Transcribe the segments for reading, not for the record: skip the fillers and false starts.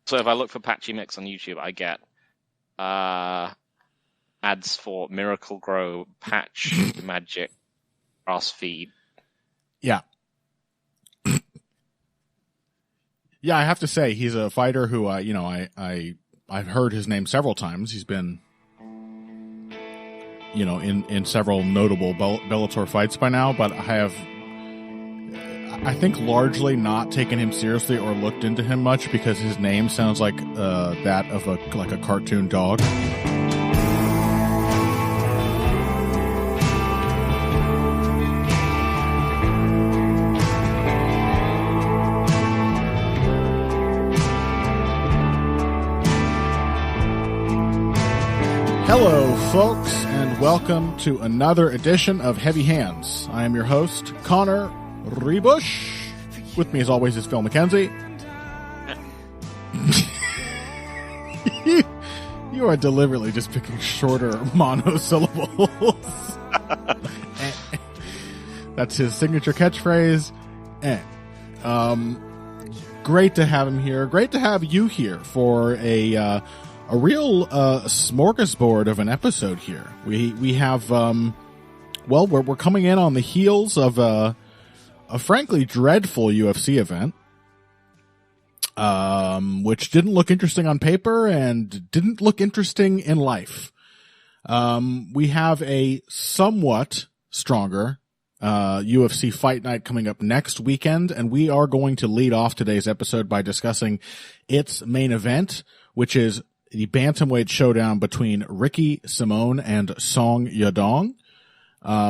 So if I look for Patchy Mix on YouTube, I get ads for Miracle Grow, Patch Magic, Grass Feed. Yeah. Yeah, I have to say he's a fighter who I've heard his name several times. He's been in several notable Bellator fights by now, but I think largely not taken him seriously or looked into him much because his name sounds like that of a cartoon dog. Hello, folks, and welcome to another edition of Heavy Hands. I am your host, Connor Rebush. With me, as always, is Phil McKenzie. You are deliberately just picking shorter monosyllables. That's his signature catchphrase. Great to have him here. Great to have you here for a real smorgasbord of an episode here. We have we're coming in on the heels of a frankly dreadful UFC event, which didn't look interesting on paper and didn't look interesting in life. We have a somewhat stronger UFC fight night coming up next weekend, and we are going to lead off today's episode by discussing its main event, which is the bantamweight showdown between Ricky Simón and Song Yadong.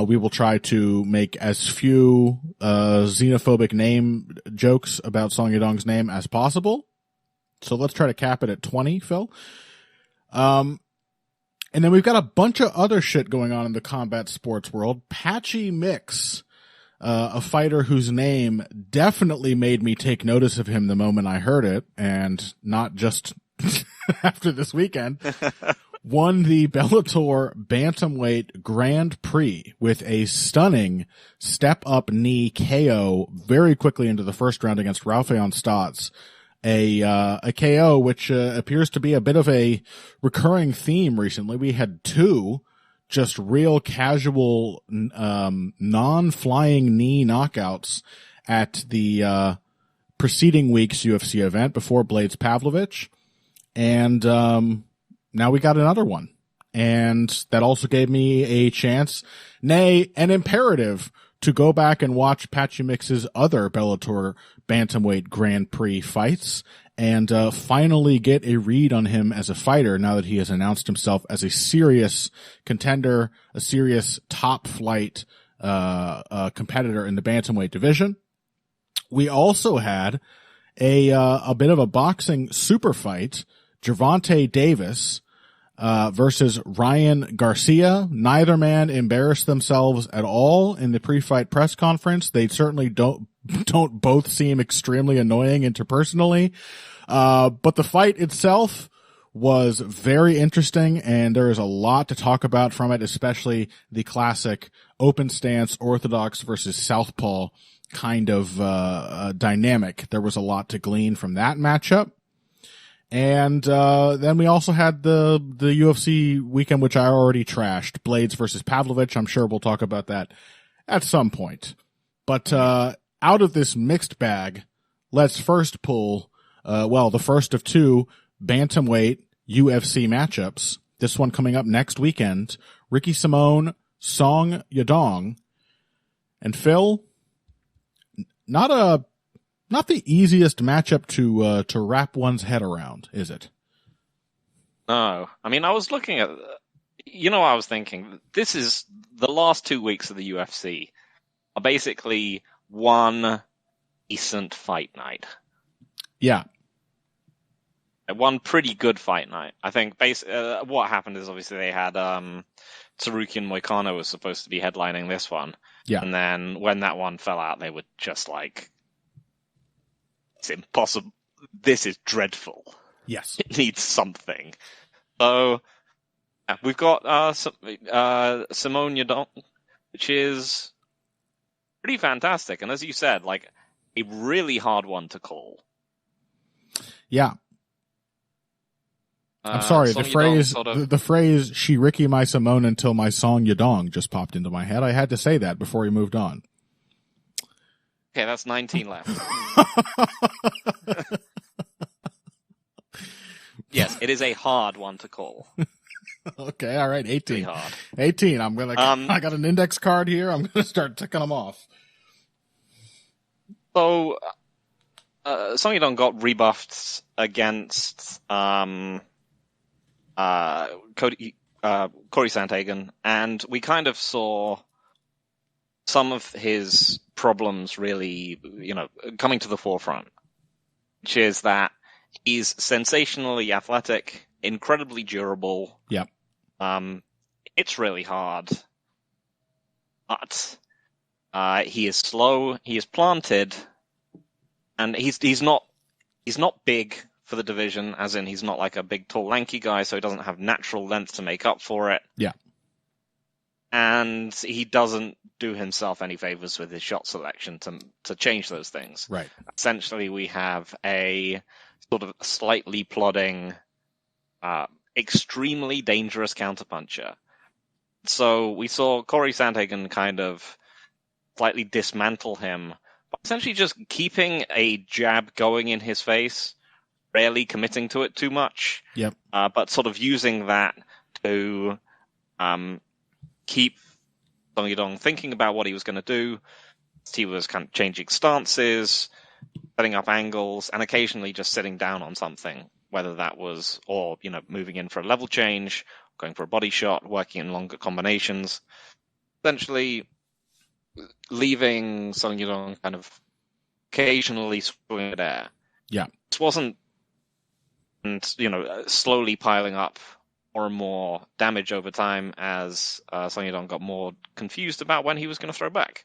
We will try to make as few xenophobic name jokes about Song Yadong's name as possible. So let's try to cap it at 20, Phil. And then we've got a bunch of other shit going on in the combat sports world. Patchy Mix, a fighter whose name definitely made me take notice of him the moment I heard it, and not just after this weekend, won the Bellator Bantamweight Grand Prix with a stunning step-up knee KO very quickly into the first round against Raufeon Stotts. A KO which appears to be a bit of a recurring theme recently. We had two just real casual non-flying knee knockouts at the preceding week's UFC event before Blades Pavlovich. And now we got another one. And that also gave me a chance, nay, an imperative, to go back and watch Patchy Mix's other Bellator Bantamweight Grand Prix fights and finally get a read on him as a fighter now that he has announced himself as a serious contender, a serious top-flight competitor in the Bantamweight division. We also had a bit of a boxing super fight, Gervonta Davis versus Ryan Garcia. Neither man embarrassed themselves at all in the pre-fight press conference. They certainly don't both seem extremely annoying interpersonally. But the fight itself was very interesting, and there is a lot to talk about from it, especially the classic open stance, orthodox versus southpaw kind of dynamic. There was a lot to glean from that matchup. And then we also had the UFC weekend, which I already trashed, Blades versus Pavlovich. I'm sure we'll talk about that at some point. But out of this mixed bag, let's first pull, the first of two bantamweight UFC matchups. This one coming up next weekend, Ricky Simón, Song Yadong. And Phil, not the easiest matchup to wrap one's head around, is it? No. I mean, I was looking at, I was thinking, this is the last 2 weeks of the UFC are basically one decent fight night. Yeah. One pretty good fight night. I think what happened is obviously they had Tsarukian Moicano was supposed to be headlining this one. Yeah. And then when that one fell out, they were just like, it's impossible. This is dreadful. Yes. It needs something. So we've got Simón Yadong, which is pretty fantastic. And as you said, like a really hard one to call. Yeah. I'm sorry, Song the Yadong phrase, sort of, the phrase, she Ricky my Simone until my Song Yadong just popped into my head. I had to say that before we moved on. okay, that's 19 left. Yes, it is a hard one to call. Okay, all right, 18. Pretty hard. 18. I got an index card here. I'm gonna start ticking them off. So, Song Yadong got rebuffed against Corey Sandhagen, and we kind of saw some of his problems really, coming to the forefront, which is that he's sensationally athletic, incredibly durable. Yep. It's really hard, but he is slow, he is planted, and he's not big for the division, as in he's not like a big, tall, lanky guy, so he doesn't have natural length to make up for it. Yeah. And he doesn't do himself any favors with his shot selection to change those things. Right. Essentially, we have a sort of slightly plodding, extremely dangerous counterpuncher. So we saw Corey Sandhagen kind of slightly dismantle him, but essentially just keeping a jab going in his face, rarely committing to it too much. Yep. But sort of using that to keep Song Yadong thinking about what he was going to do. He was kind of changing stances, setting up angles, and occasionally just sitting down on something, whether that was, or, moving in for a level change, going for a body shot, working in longer combinations. Essentially leaving Song Yadong kind of occasionally swinging at air. Yeah. This wasn't, and slowly piling up more and more damage over time as Song Yadong got more confused about when he was going to throw back.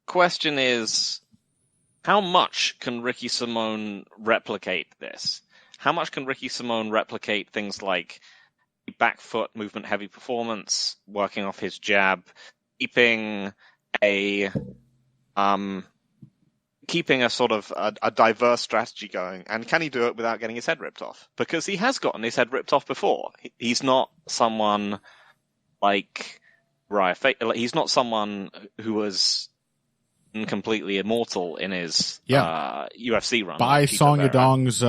Question is, how much can Ricky Simone replicate this? How much can Ricky Simone replicate things like back foot movement heavy performance, working off his jab, keeping a sort of a diverse strategy going, and can he do it without getting his head ripped off? Because he has gotten his head ripped off before. He's not someone like he's not someone who was completely immortal in his UFC run. By like Song Vera. Yadong's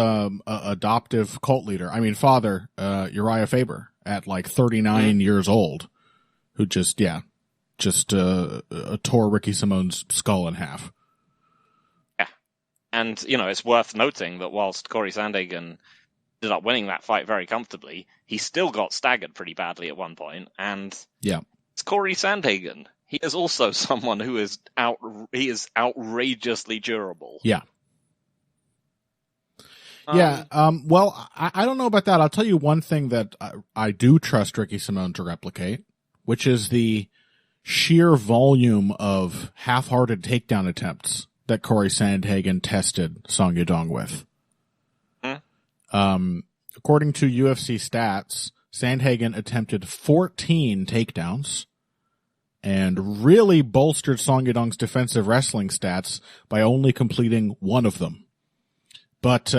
adoptive cult leader, father, Uriah Faber, at like 39 years old, who just tore Ricky Simone's skull in half. And, it's worth noting that whilst Corey Sandhagen ended up winning that fight very comfortably, he still got staggered pretty badly at one point. And it's Corey Sandhagen. He is also someone who is outrageously durable. Yeah. Well, I don't know about that. I'll tell you one thing that I do trust Ricky Simone to replicate, which is the sheer volume of half-hearted takedown attempts that Corey Sandhagen tested Song Yadong with. According to UFC stats, Sandhagen attempted 14 takedowns and really bolstered Song Yadong's defensive wrestling stats by only completing one of them. But,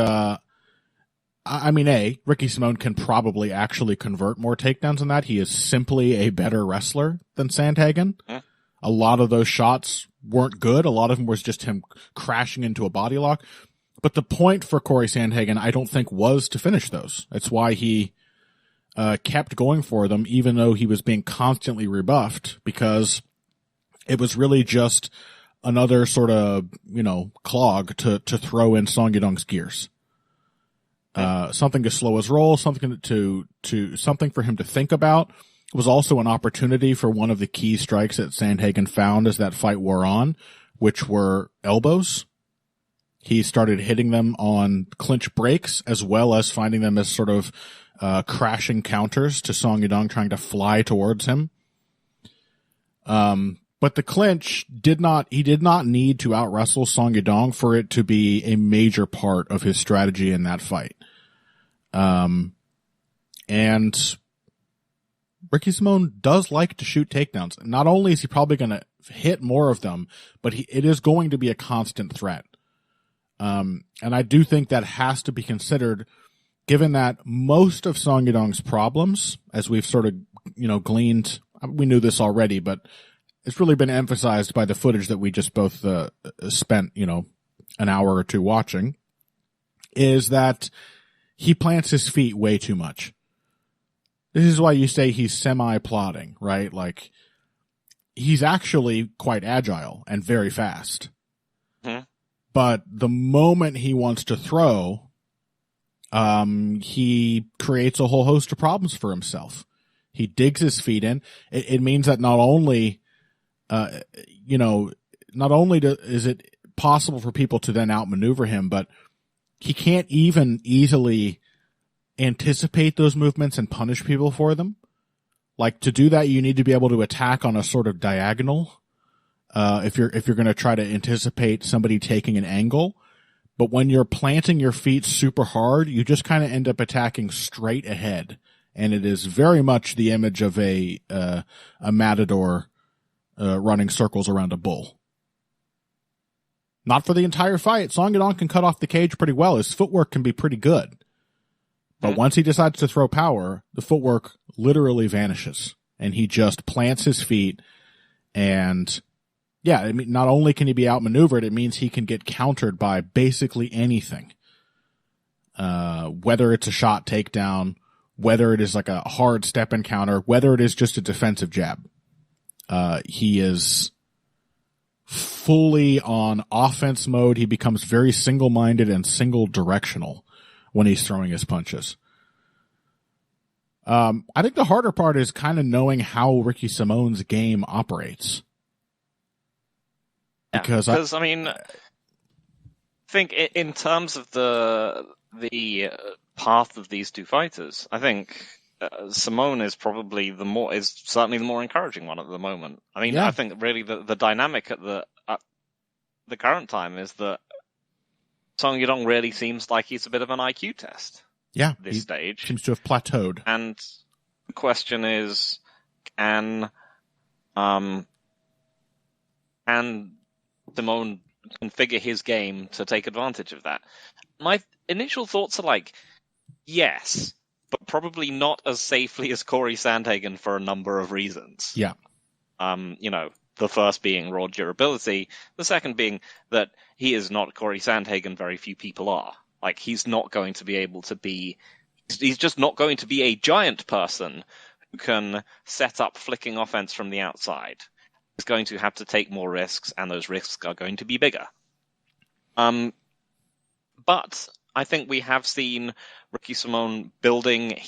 Ricky Simone can probably actually convert more takedowns than that. He is simply a better wrestler than Sandhagen. A lot of those shots weren't good. A lot of them was just him crashing into a body lock. But the point for Corey Sandhagen, I don't think, was to finish those. That's why he kept going for them, even though he was being constantly rebuffed, because it was really just another sort of, clog to throw in Song Yadong's gears. Something to slow his roll, something something for him to think about. It was also an opportunity for one of the key strikes that Sandhagen found as that fight wore on, which were elbows. He started hitting them on clinch breaks, as well as finding them as sort of crashing counters to Song Yadong trying to fly towards him. But the clinch did not need to out-wrestle Song Yadong for it to be a major part of his strategy in that fight. And Ricky Simone does like to shoot takedowns. Not only is he probably going to hit more of them, but it is going to be a constant threat. And I do think that has to be considered, given that most of Song Yadong's problems, as we've sort of, gleaned, we knew this already, but it's really been emphasized by the footage that we just both spent, an hour or two watching, is that he plants his feet way too much. This is why you say he's semi-plodding, right? Like, he's actually quite agile and very fast. Mm-hmm. But the moment he wants to throw, he creates a whole host of problems for himself. He digs his feet in. It means that not only is it possible for people to then outmaneuver him, but he can't even easily anticipate those movements and punish people for them. Like, to do that, you need to be able to attack on a sort of diagonal. If you're going to try to anticipate somebody taking an angle. But when you're planting your feet super hard, you just kind of end up attacking straight ahead. And it is very much the image of a matador running circles around a bull. Not for the entire fight. Song Yadong can cut off the cage pretty well. His footwork can be pretty good. But once he decides to throw power, the footwork literally vanishes. And he just plants his feet. And yeah, I mean, not only can he be outmaneuvered, it means he can get countered by basically anything. Whether it's a shot takedown, whether it is like a hard step encounter, whether it is just a defensive jab. He is fully on offense mode. He becomes very single-minded and single-directional when he's throwing his punches. I think the harder part is kind of knowing how Ricky Simone's game operates. Because I mean, I think in terms of the path of these two fighters, I think Simone is probably certainly the more encouraging one at the moment. I mean, I think really the dynamic at the current time is that Song Yadong really seems like he's a bit of an IQ test. Yeah, at this stage seems to have plateaued. And the question is, can Simone configure his game to take advantage of that? My initial thoughts are like, yes, but probably not as safely as Corey Sandhagen for a number of reasons. Yeah. The first being raw durability, the second being that he is not Corey Sandhagen, very few people are. Like, he's not going to be able to be, he's just not going to be a giant person who can set up flicking offense from the outside. He's going to have to take more risks, and those risks are going to be bigger. But I think we have seen Ricky Simone building out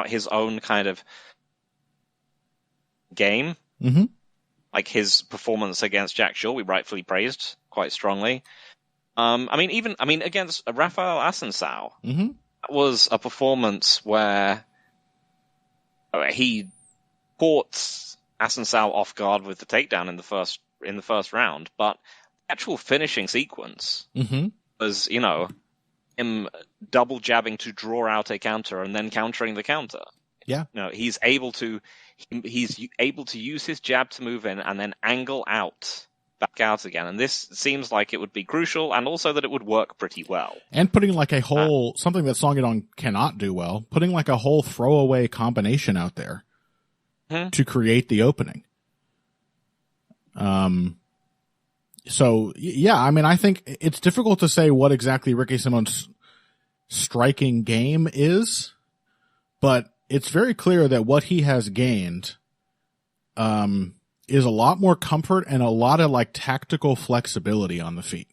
his own kind of game. Mm-hmm. Like his performance against Jack Shaw, we rightfully praised quite strongly. Against Rafael Assunção, mm-hmm. that was a performance where he caught Assunção off guard with the takedown in the first round, but the actual finishing sequence mm-hmm. was, him double jabbing to draw out a counter and then countering the counter. Yeah. He's able to use his jab to move in and then angle back out again. And this seems like it would be crucial, and also that it would work pretty well. And putting like a whole, something that Song Yadong cannot do well, putting like a whole throwaway combination out there to create the opening. So yeah, I mean, I think it's difficult to say what exactly Ricky Simone's striking game is, but it's very clear that what he has gained, is a lot more comfort and a lot of like tactical flexibility on the feet.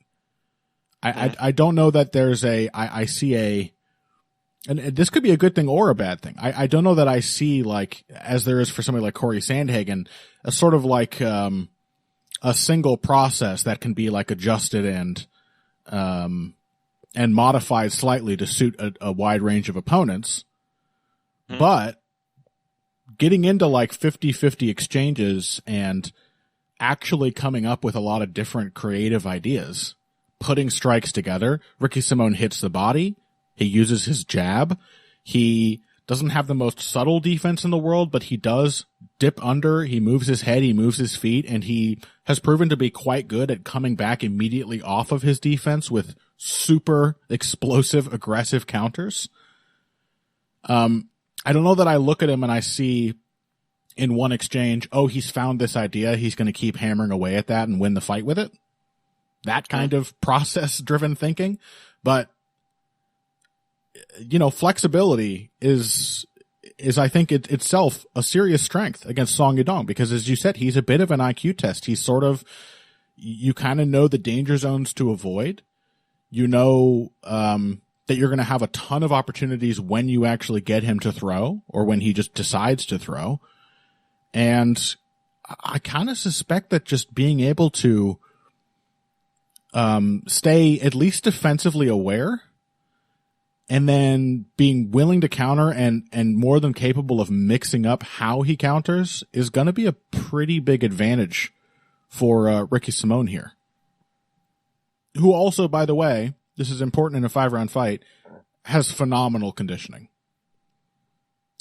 I don't know that there's I see and this could be a good thing or a bad thing. I don't know that I see, like, as there is for somebody like Corey Sandhagen, a sort of like, a single process that can be like adjusted and modified slightly to suit a wide range of opponents. But getting into like 50-50 exchanges and actually coming up with a lot of different creative ideas, putting strikes together. Ricky Simone hits the body. He uses his jab. He doesn't have the most subtle defense in the world, but he does dip under, he moves his head, he moves his feet, and he has proven to be quite good at coming back immediately off of his defense with super explosive, aggressive counters. I don't know that I look at him and I see in one exchange, oh, he's found this idea, he's going to keep hammering away at that and win the fight with it. That kind of process-driven thinking. But, you know, flexibility is I think itself a serious strength against Song Yadong, because as you said, he's a bit of an IQ test. He's sort of, you kind of know the danger zones to avoid. You know, that you're going to have a ton of opportunities when you actually get him to throw or when he just decides to throw. And I kind of suspect that just being able to, stay at least defensively aware, and then being willing to counter and more than capable of mixing up how he counters is going to be a pretty big advantage for Ricky Simón here. Who also, by the way, this is important in a 5-round fight, has phenomenal conditioning.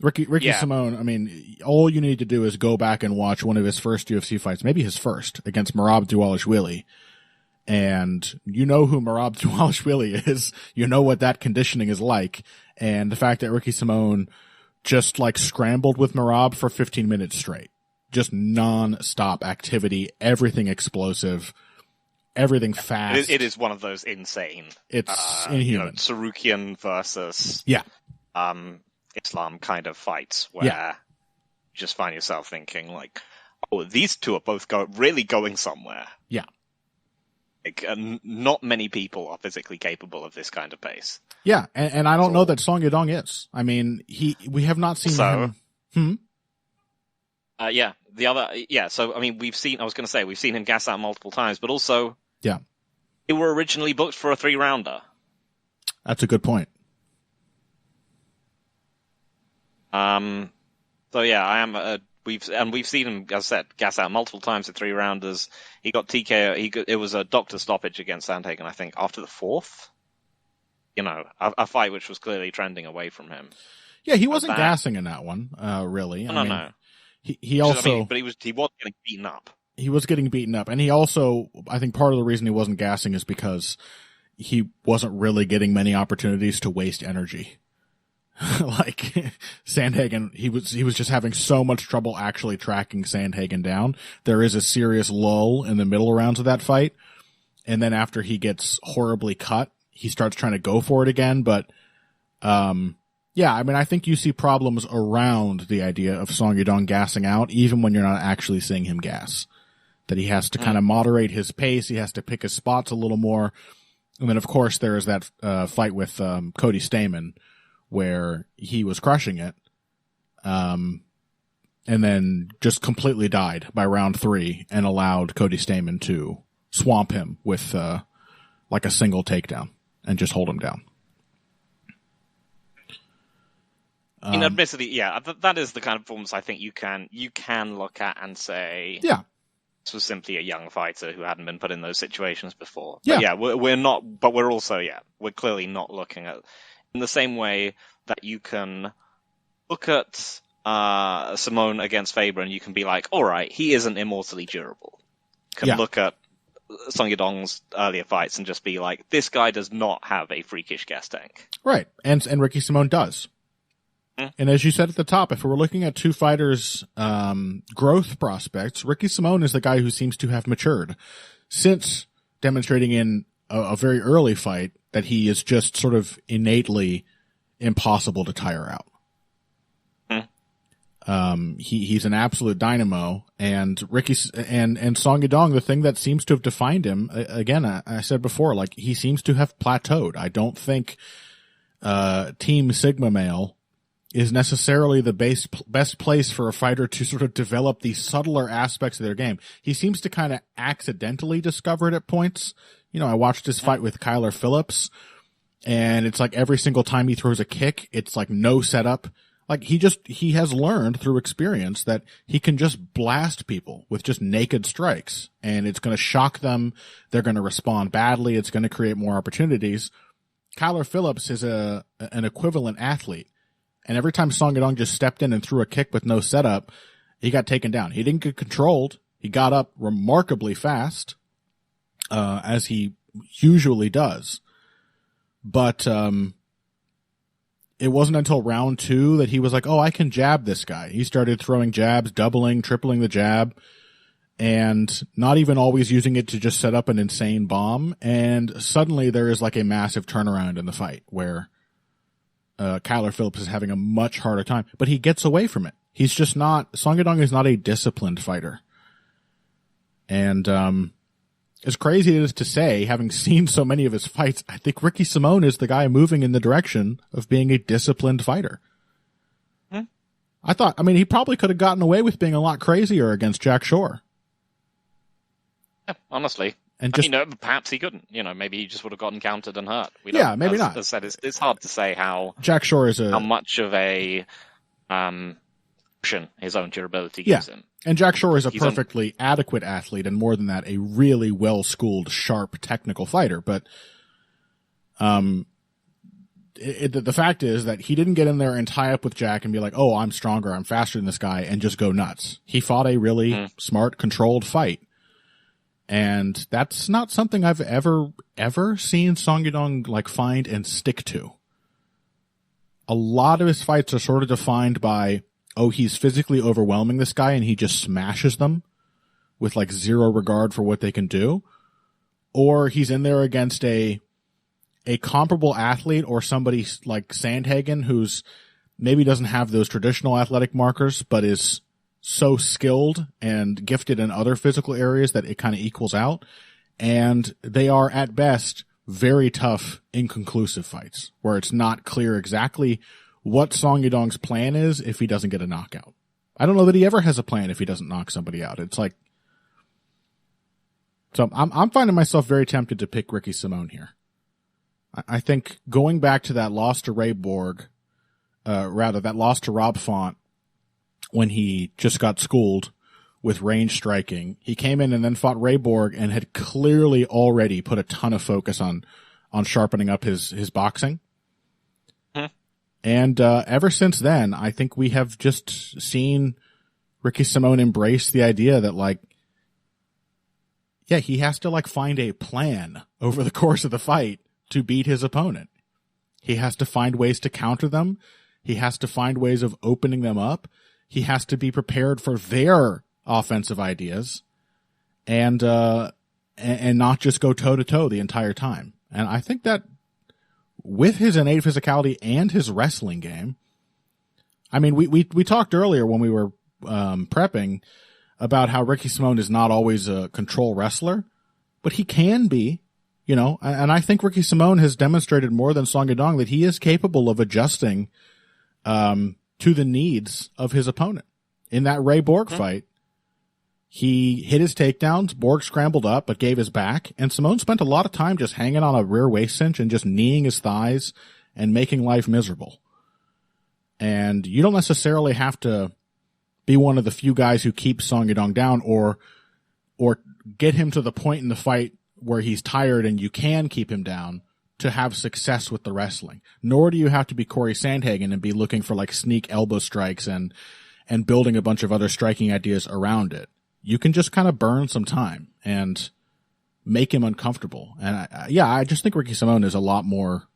Ricky Simón, I mean, all you need to do is go back and watch one of his first UFC fights, maybe his first, against Merab Dvalishvili. And you know who Merab Dvalishvili is. You know what that conditioning is like. And the fact that Ricky Simón just like scrambled with Merab for 15 minutes straight. Just non-stop activity, everything explosive, everything fast. It is one of those insane. It's inhuman. You know, Sarukian versus Islam kind of fights where you just find yourself thinking like, oh, these two are both really going somewhere. Yeah. Like, not many people are physically capable of this kind of pace. Yeah, and I don't know that Song Yadong is. I mean, we have not seen him. So I mean, we've seen him gas out multiple times, but also, they were originally booked for a 3-rounder. That's a good point. We've seen him, as I said, gas out multiple times at 3-rounders. He got TKO. It was a doctor stoppage against Sandhagen, I think, after the 4th. You know, a fight which was clearly trending away from him. Yeah, he wasn't gassing in that one, really. No. He also, but he was getting beaten up. He was getting beaten up, and he also, I think, part of the reason he wasn't gassing is because he wasn't really getting many opportunities to waste energy. Like Sandhagen, he was just having so much trouble actually tracking Sandhagen down. There is a serious lull in the middle rounds of that fight, and then after he gets horribly cut, he starts trying to go for it again. But I mean, I think you see problems around the idea of Song Yadong gassing out, even when you're not actually seeing him gas. That he has to kind of moderate his pace, he has to pick his spots a little more, and then of course there is that fight with Cody Stamann, where he was crushing it, and then just completely died by round 3 and allowed Cody Stamann to swamp him with like a single takedown and just hold him down. Admittedly, that is the kind of performance I think you can look at and say, this was simply a young fighter who hadn't been put in those situations before. Yeah, but we're not, but we're also, we're clearly not looking at in the same way that you can look at Simón against Faber and you can be like, all right, he isn't immortally durable. You can look at Song Yadong's earlier fights and just be like, this guy does not have a freakish gas tank. Right, and Ricky Simón does. And as you said at the top, if we're looking at two fighters' growth prospects, Ricky Simón is the guy who seems to have matured since demonstrating in a very early fight that he is just sort of innately impossible to tire out. He's an absolute dynamo, and and Song Yadong, the thing that seems to have defined him, again, I said before, like, he seems to have plateaued. I don't think Team Sigma Male is necessarily the best place for a fighter to sort of develop these subtler aspects of their game. He seems to kind of accidentally discover it at points. You know, I watched his fight with Kyler Phillips, and it's like every single time he throws a kick, it's like no setup. Like, he has learned through experience that he can just blast people with just naked strikes, and it's going to shock them. They're going to respond badly. It's going to create more opportunities. Kyler Phillips is an equivalent athlete. And every time Song Yadong just stepped in and threw a kick with no setup, he got taken down. He didn't get controlled. He got up remarkably fast, as he usually does. But it wasn't until round 2 that he was like, oh, I can jab this guy. He started throwing jabs, doubling, tripling the jab, and not even always using it to just set up an insane bomb. And suddenly there is like a massive turnaround in the fight where Kyler Phillips is having a much harder time, but he gets away from it. He's just not, Song Yadong is not a disciplined fighter. And as crazy as it is to say, having seen so many of his fights, I think Ricky Simón is the guy moving in the direction of being a disciplined fighter. I mean, he probably could have gotten away with being a lot crazier against Jack Shore. Yeah, honestly. And just, perhaps he couldn't. Maybe he just would have gotten countered and hurt. Maybe not. As I said, it's hard to say how Jack Shore is how much of a cushion his own durability gives him. And Jack Shore is a perfectly adequate athlete, and more than that, a really well-schooled, sharp, technical fighter. But the fact is that he didn't get in there and tie up with Jack and be like, oh, I'm stronger, I'm faster than this guy, and just go nuts. He fought a really smart, controlled fight. And that's not something I've ever seen Song Yadong find and stick to. A lot of his fights are sort of defined by, oh, he's physically overwhelming this guy and he just smashes them with zero regard for what they can do. Or he's in there against a comparable athlete or somebody like Sandhagen who's maybe doesn't have those traditional athletic markers, but is so skilled and gifted in other physical areas that it kind of equals out. And they are at best very tough, inconclusive fights where it's not clear exactly what Song Yadong's plan is if he doesn't get a knockout. I don't know that he ever has a plan if he doesn't knock somebody out. It's so I'm finding myself very tempted to pick Ricky Simón here. I think going back to that loss to Ray Borg, that loss to Rob Font when he just got schooled with range striking, he came in and then fought Ray Borg and had clearly already put a ton of focus on sharpening up his boxing. And ever since then, I think we have just seen Ricky Simón embrace the idea that he has to find a plan over the course of the fight to beat his opponent. He has to find ways to counter them. He has to find ways of opening them up. He has to be prepared for their offensive ideas and not just go toe to toe the entire time. And I think that with his innate physicality and his wrestling game, I mean, we talked earlier when we were prepping about how Ricky Simón is not always a control wrestler, but he can be, and I think Ricky Simón has demonstrated more than Song Yadong that he is capable of adjusting to the needs of his opponent. In that Ray Borg fight, he hit his takedowns, Borg scrambled up but gave his back, and Simón spent a lot of time just hanging on a rear waist cinch and just kneeing his thighs and making life miserable. And you don't necessarily have to be one of the few guys who keep Song Yadong down or get him to the point in the fight where he's tired and you can keep him down to have success with the wrestling. Nor do you have to be Corey Sandhagen and be looking for sneak elbow strikes and building a bunch of other striking ideas around it. You can just kind of burn some time and make him uncomfortable. And I just think Ricky Simón is a lot more,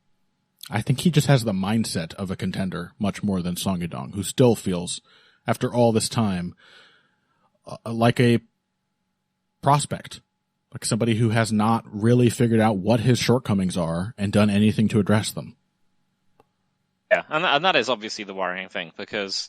I think he just has the mindset of a contender much more than Song Yadong, who still feels, after all this time, like a prospect. Like somebody who has not really figured out what his shortcomings are and done anything to address them. Yeah, and that is obviously the worrying thing, because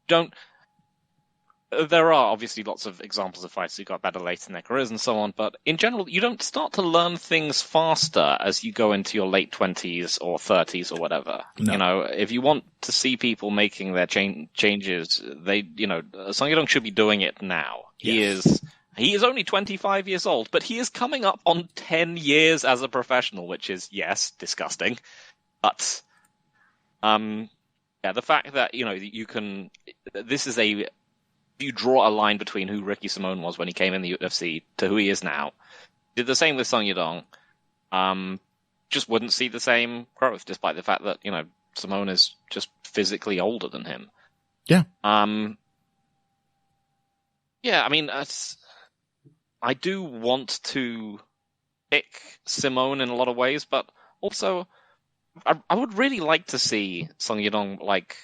there are obviously lots of examples of fighters who got better late in their careers and so on, but in general, you don't start to learn things faster as you go into your late 20s or 30s or whatever. No. If you want to see people making their changes, Song Yadong should be doing it now. Yes. He is only 25 years old, but he is coming up on 10 years as a professional, which is, yes, disgusting. But, the fact that, you draw a line between who Ricky Simón was when he came in the UFC to who he is now. Did the same with Song Yadong. Just wouldn't see the same growth, despite the fact that, Simón is just physically older than him. Yeah. Yeah, I mean, I do want to pick Simone in a lot of ways, but also I would really like to see Song Yadong like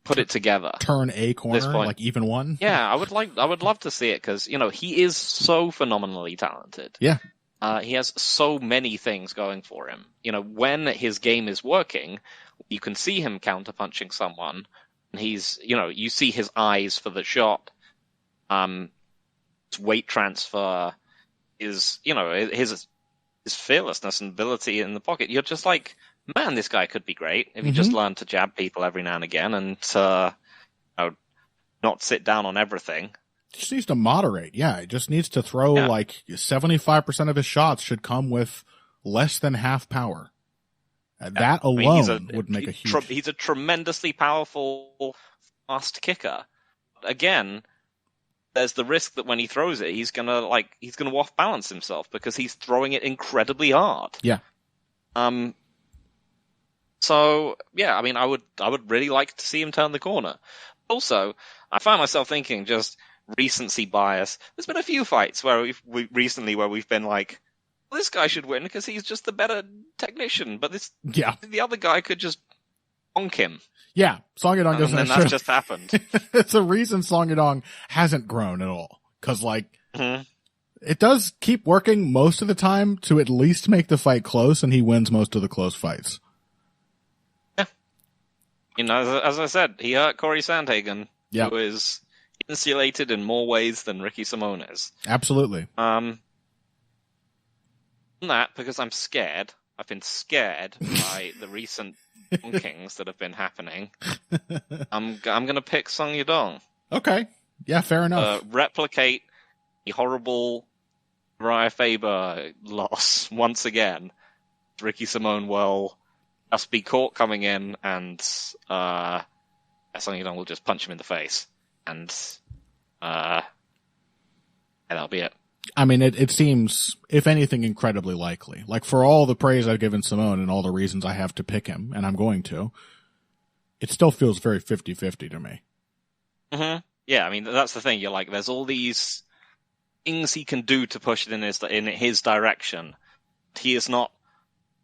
put it together at Turn a this corner, point. like even one. Yeah, I would love to see it because he is so phenomenally talented. Yeah. He has so many things going for him. When his game is working, you can see him counterpunching someone, and you see his eyes for the shot. His weight transfer is, his fearlessness and ability in the pocket. You're just like, man, this guy could be great if he just learned to jab people every now and again and not sit down on everything. Just needs to moderate. Yeah, he just needs to throw like 75% of his shots should come with less than half power. That alone would make a huge... He's a tremendously powerful, fast kicker. Again, there's the risk that when he throws it, he's gonna off balance himself because he's throwing it incredibly hard. Yeah. So yeah, I mean, I would really like to see him turn the corner. Also, I find myself thinking just recency bias. There's been a few fights where we've been like, well, this guy should win because he's just the better technician, but the other guy could just bonk him. Yeah, Song Yadong doesn't. And then that's just happened. It's a reason Song Yadong hasn't grown at all. Because it does keep working most of the time to at least make the fight close, and he wins most of the close fights. Yeah. As I said, he hurt Corey Sandhagen, who is insulated in more ways than Ricky Simone is. Absolutely. That because I'm scared. I've been scared by the recent bonkings that have been happening. I'm going to pick Song Yadong. Okay. Yeah, fair enough. Replicate the horrible Uriah Faber loss once again. Ricky Simone will just be caught coming in, and Song Yadong will just punch him in the face, and that'll be it. I mean, it seems, if anything, incredibly likely. Like, for all the praise I've given Simone and all the reasons I have to pick him, and I'm going to, it still feels very 50-50 to me. Mm-hmm. Yeah, I mean, that's the thing. You're like, there's all these things he can do to push it in his direction. He is not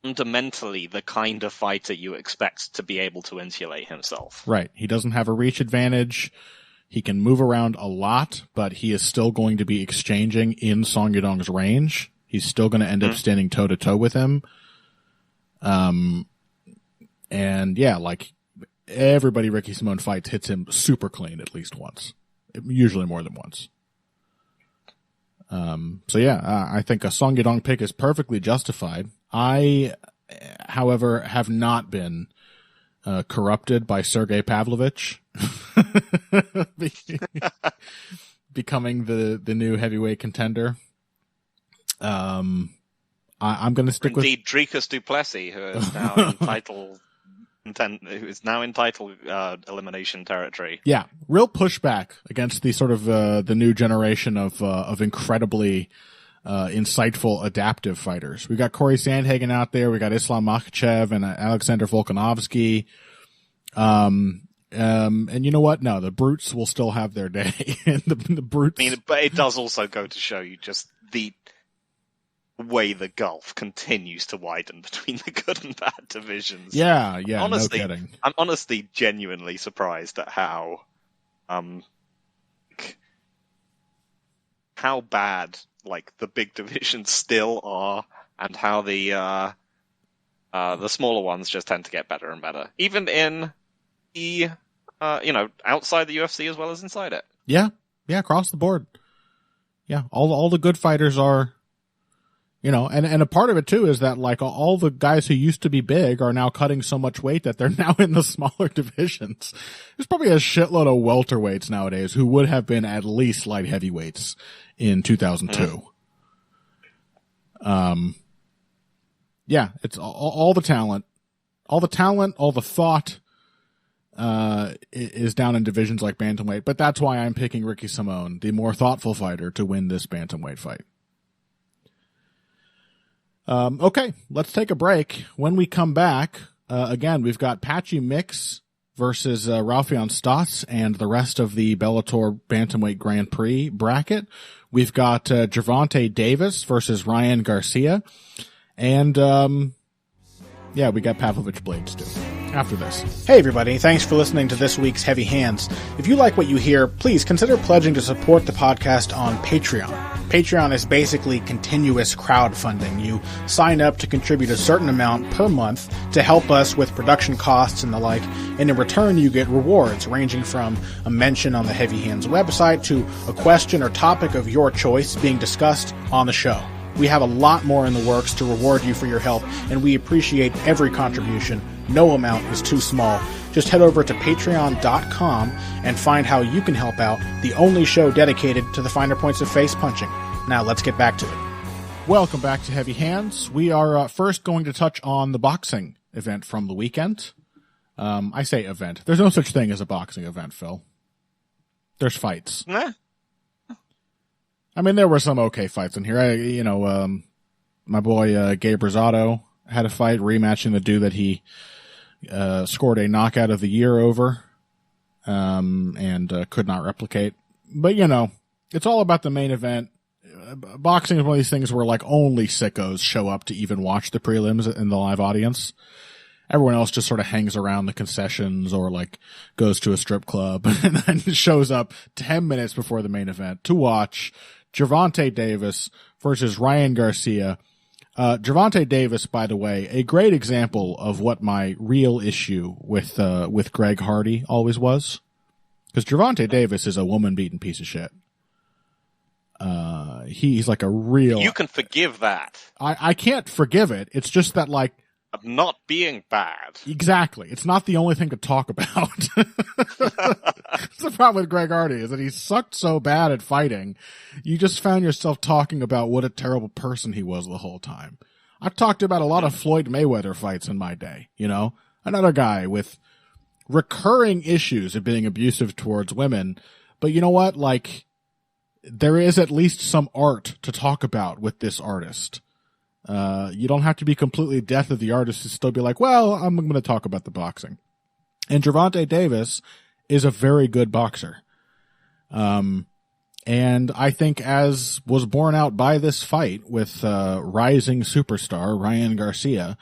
fundamentally the kind of fighter you expect to be able to insulate himself. Right. He doesn't have a reach advantage. He can move around a lot, but he is still going to be exchanging in Song Yadong's range. He's still going to end up standing toe-to-toe with him. And yeah, like everybody Ricky Simone fights hits him super clean at least once. Usually more than once. So yeah, I think a Song Yadong pick is perfectly justified. I, however, have not been corrupted by Sergey Pavlovich becoming the new heavyweight contender. I'm going to stick with Dricus du Plessis, who is now in title elimination territory. Yeah, real pushback against the sort of the new generation of incredibly insightful, adaptive fighters. We got Corey Sandhagen out there. We got Islam Makhachev and Alexander Volkanovski. And you know what? No, the brutes will still have their day. And the brutes. I mean, but it does also go to show you just the way the gulf continues to widen between the good and bad divisions. Yeah, honestly, no kidding. I'm honestly genuinely surprised at how bad like the big divisions still are, and how the smaller ones just tend to get better and better, even in the outside the UFC as well as inside it. Yeah, across the board. Yeah, all the good fighters are, and a part of it too is that like all the guys who used to be big are now cutting so much weight that they're now in the smaller divisions. There's probably a shitload of welterweights nowadays who would have been at least light heavyweights in 2002. Yeah, it's all the talent, all the thought, is down in divisions like bantamweight, but that's why I'm picking Ricky Simone, the more thoughtful fighter, to win this bantamweight fight. Okay, let's take a break. When we come back, again, we've got Patchy Mix versus Raufeon Stotts and the rest of the Bellator Bantamweight Grand Prix bracket. We've got Gervonta Davis versus Ryan Garcia. And, we got Pavlovich Blades, too, after this. Hey, everybody. Thanks for listening to this week's Heavy Hands. If you like what you hear, please consider pledging to support the podcast on Patreon. Patreon is basically continuous crowdfunding. You sign up to contribute a certain amount per month to help us with production costs and the like, and in return you get rewards ranging from a mention on the Heavy Hands website to a question or topic of your choice being discussed on the show. We have a lot more in the works to reward you for your help, and we appreciate every contribution. No amount is too small. Just head over to patreon.com and find how you can help out, the only show dedicated to the finer points of face punching. Now let's get back to it. Welcome back to Heavy Hands. We are first going to touch on the boxing event from the weekend. I say event. There's no such thing as a boxing event, Phil. There's fights. I mean, there were some okay fights in here. My boy Gabe Rosado had a fight rematching the dude that he scored a knockout of the year over and could not replicate. But, it's all about the main event. Boxing is one of these things where, like, only sickos show up to even watch the prelims in the live audience. Everyone else just sort of hangs around the concessions or, like, goes to a strip club and then shows up 10 minutes before the main event to watch Gervonta Davis versus Ryan Garcia. Gervonta Davis, by the way, a great example of what my real issue with Greg Hardy always was. Because Gervonta Davis is a woman-beaten piece of shit. He's like a real... You can forgive that. I can't forgive it. It's just that, like... Of not being bad. Exactly. It's not the only thing to talk about. That's the problem with Greg Hardy, is that he sucked so bad at fighting, you just found yourself talking about what a terrible person he was the whole time. I've talked about a lot of Floyd Mayweather fights in my day, Another guy with recurring issues of being abusive towards women. But you know what? Like, there is at least some art to talk about with this artist. You don't have to be completely death of the artist to still be like, well, I'm going to talk about the boxing. And Gervonta Davis is a very good boxer. And I think, as was borne out by this fight with rising superstar Ryan Garcia,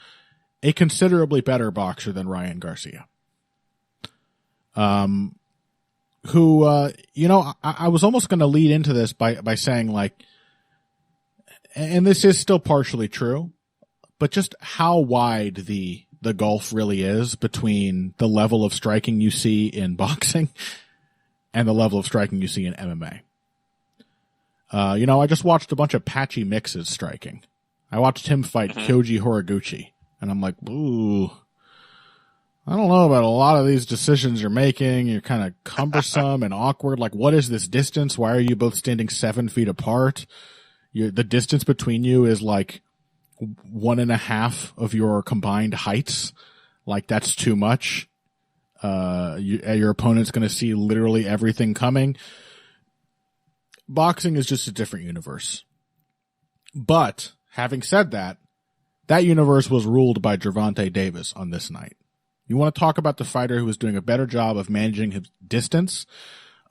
a considerably better boxer than Ryan Garcia. Who, I was almost going to lead into this by saying, like, and this is still partially true, but just how wide the gulf really is between the level of striking you see in boxing and the level of striking you see in MMA. I just watched a bunch of Patchy mixes striking. I watched him fight Kyoji Horiguchi, and I'm like, ooh, I don't know about a lot of these decisions you're making. You're kind of cumbersome and awkward. Like, what is this distance? Why are you both standing 7 feet apart? The distance between you is like 1.5 of your combined heights. Like, that's too much. Your opponent's going to see literally everything coming. Boxing is just a different universe. But having said that, that universe was ruled by Gervonta Davis on this night. You want to talk about the fighter who was doing a better job of managing his distance,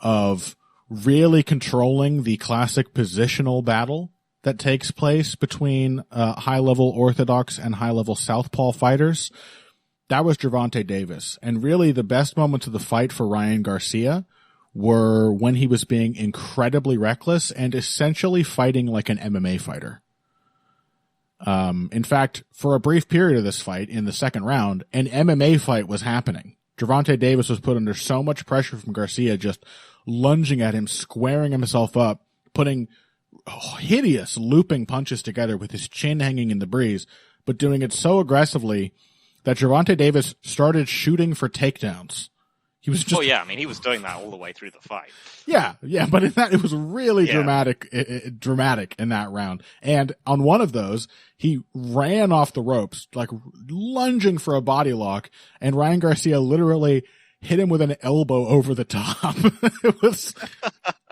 of really controlling the classic positional battle that takes place between high-level orthodox and high-level southpaw fighters. That was Gervonta Davis. And really the best moments of the fight for Ryan Garcia were when he was being incredibly reckless and essentially fighting like an MMA fighter. In fact, for a brief period of this fight in the second round, an MMA fight was happening. Gervonta Davis was put under so much pressure from Garcia, just lunging at him, squaring himself up, putting hideous looping punches together with his chin hanging in the breeze, but doing it so aggressively that Gervonta Davis started shooting for takedowns. He was just... he was doing that all the way through the fight. Yeah, but in that, it was really dramatic in that round. And on one of those, he ran off the ropes, like lunging for a body lock, and Ryan Garcia literally hit him with an elbow over the top. It was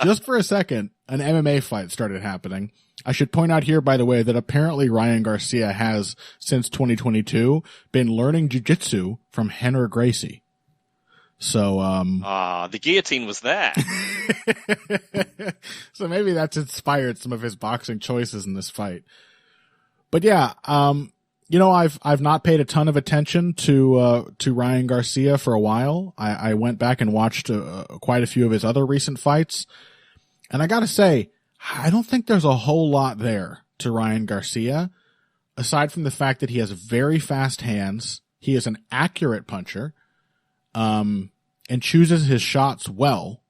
just for a second, an MMA fight started happening. I should point out here, by the way, that apparently Ryan Garcia has, since 2022, been learning jiu-jitsu from Henner Gracie. So, the guillotine was there. so maybe that's inspired some of his boxing choices in this fight. But yeah, I've not paid a ton of attention to Ryan Garcia for a while. I went back and watched quite a few of his other recent fights. And I gotta say, I don't think there's a whole lot there to Ryan Garcia, aside from the fact that he has very fast hands. He is an accurate puncher, and chooses his shots well,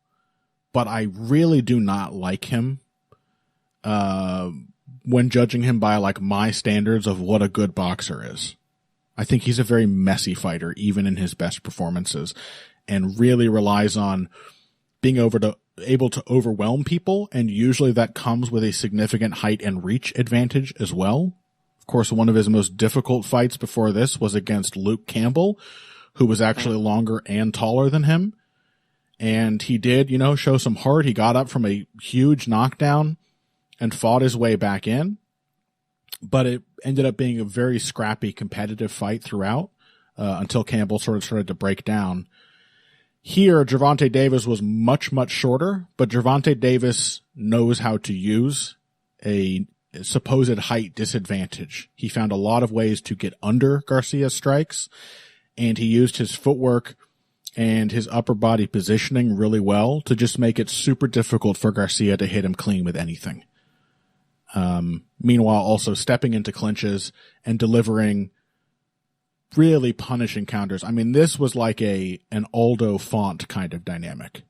but I really do not like him, when judging him by like my standards of what a good boxer is. I think he's a very messy fighter, even in his best performances, and really relies on being able to overwhelm people, and usually that comes with a significant height and reach advantage as well. Of course, one of his most difficult fights before this was against Luke Campbell, who was actually longer and taller than him. And he did, show some heart. He got up from a huge knockdown and fought his way back in. But it ended up being a very scrappy, competitive fight throughout, until Campbell sort of started to break down. Here, Gervonta Davis was much, much shorter, but Gervonta Davis knows how to use a supposed height disadvantage. He found a lot of ways to get under Garcia's strikes, and he used his footwork and his upper body positioning really well to just make it super difficult for Garcia to hit him clean with anything. Meanwhile, also stepping into clinches and delivering really punishing counters. I mean, this was like an Aldo Font kind of dynamic.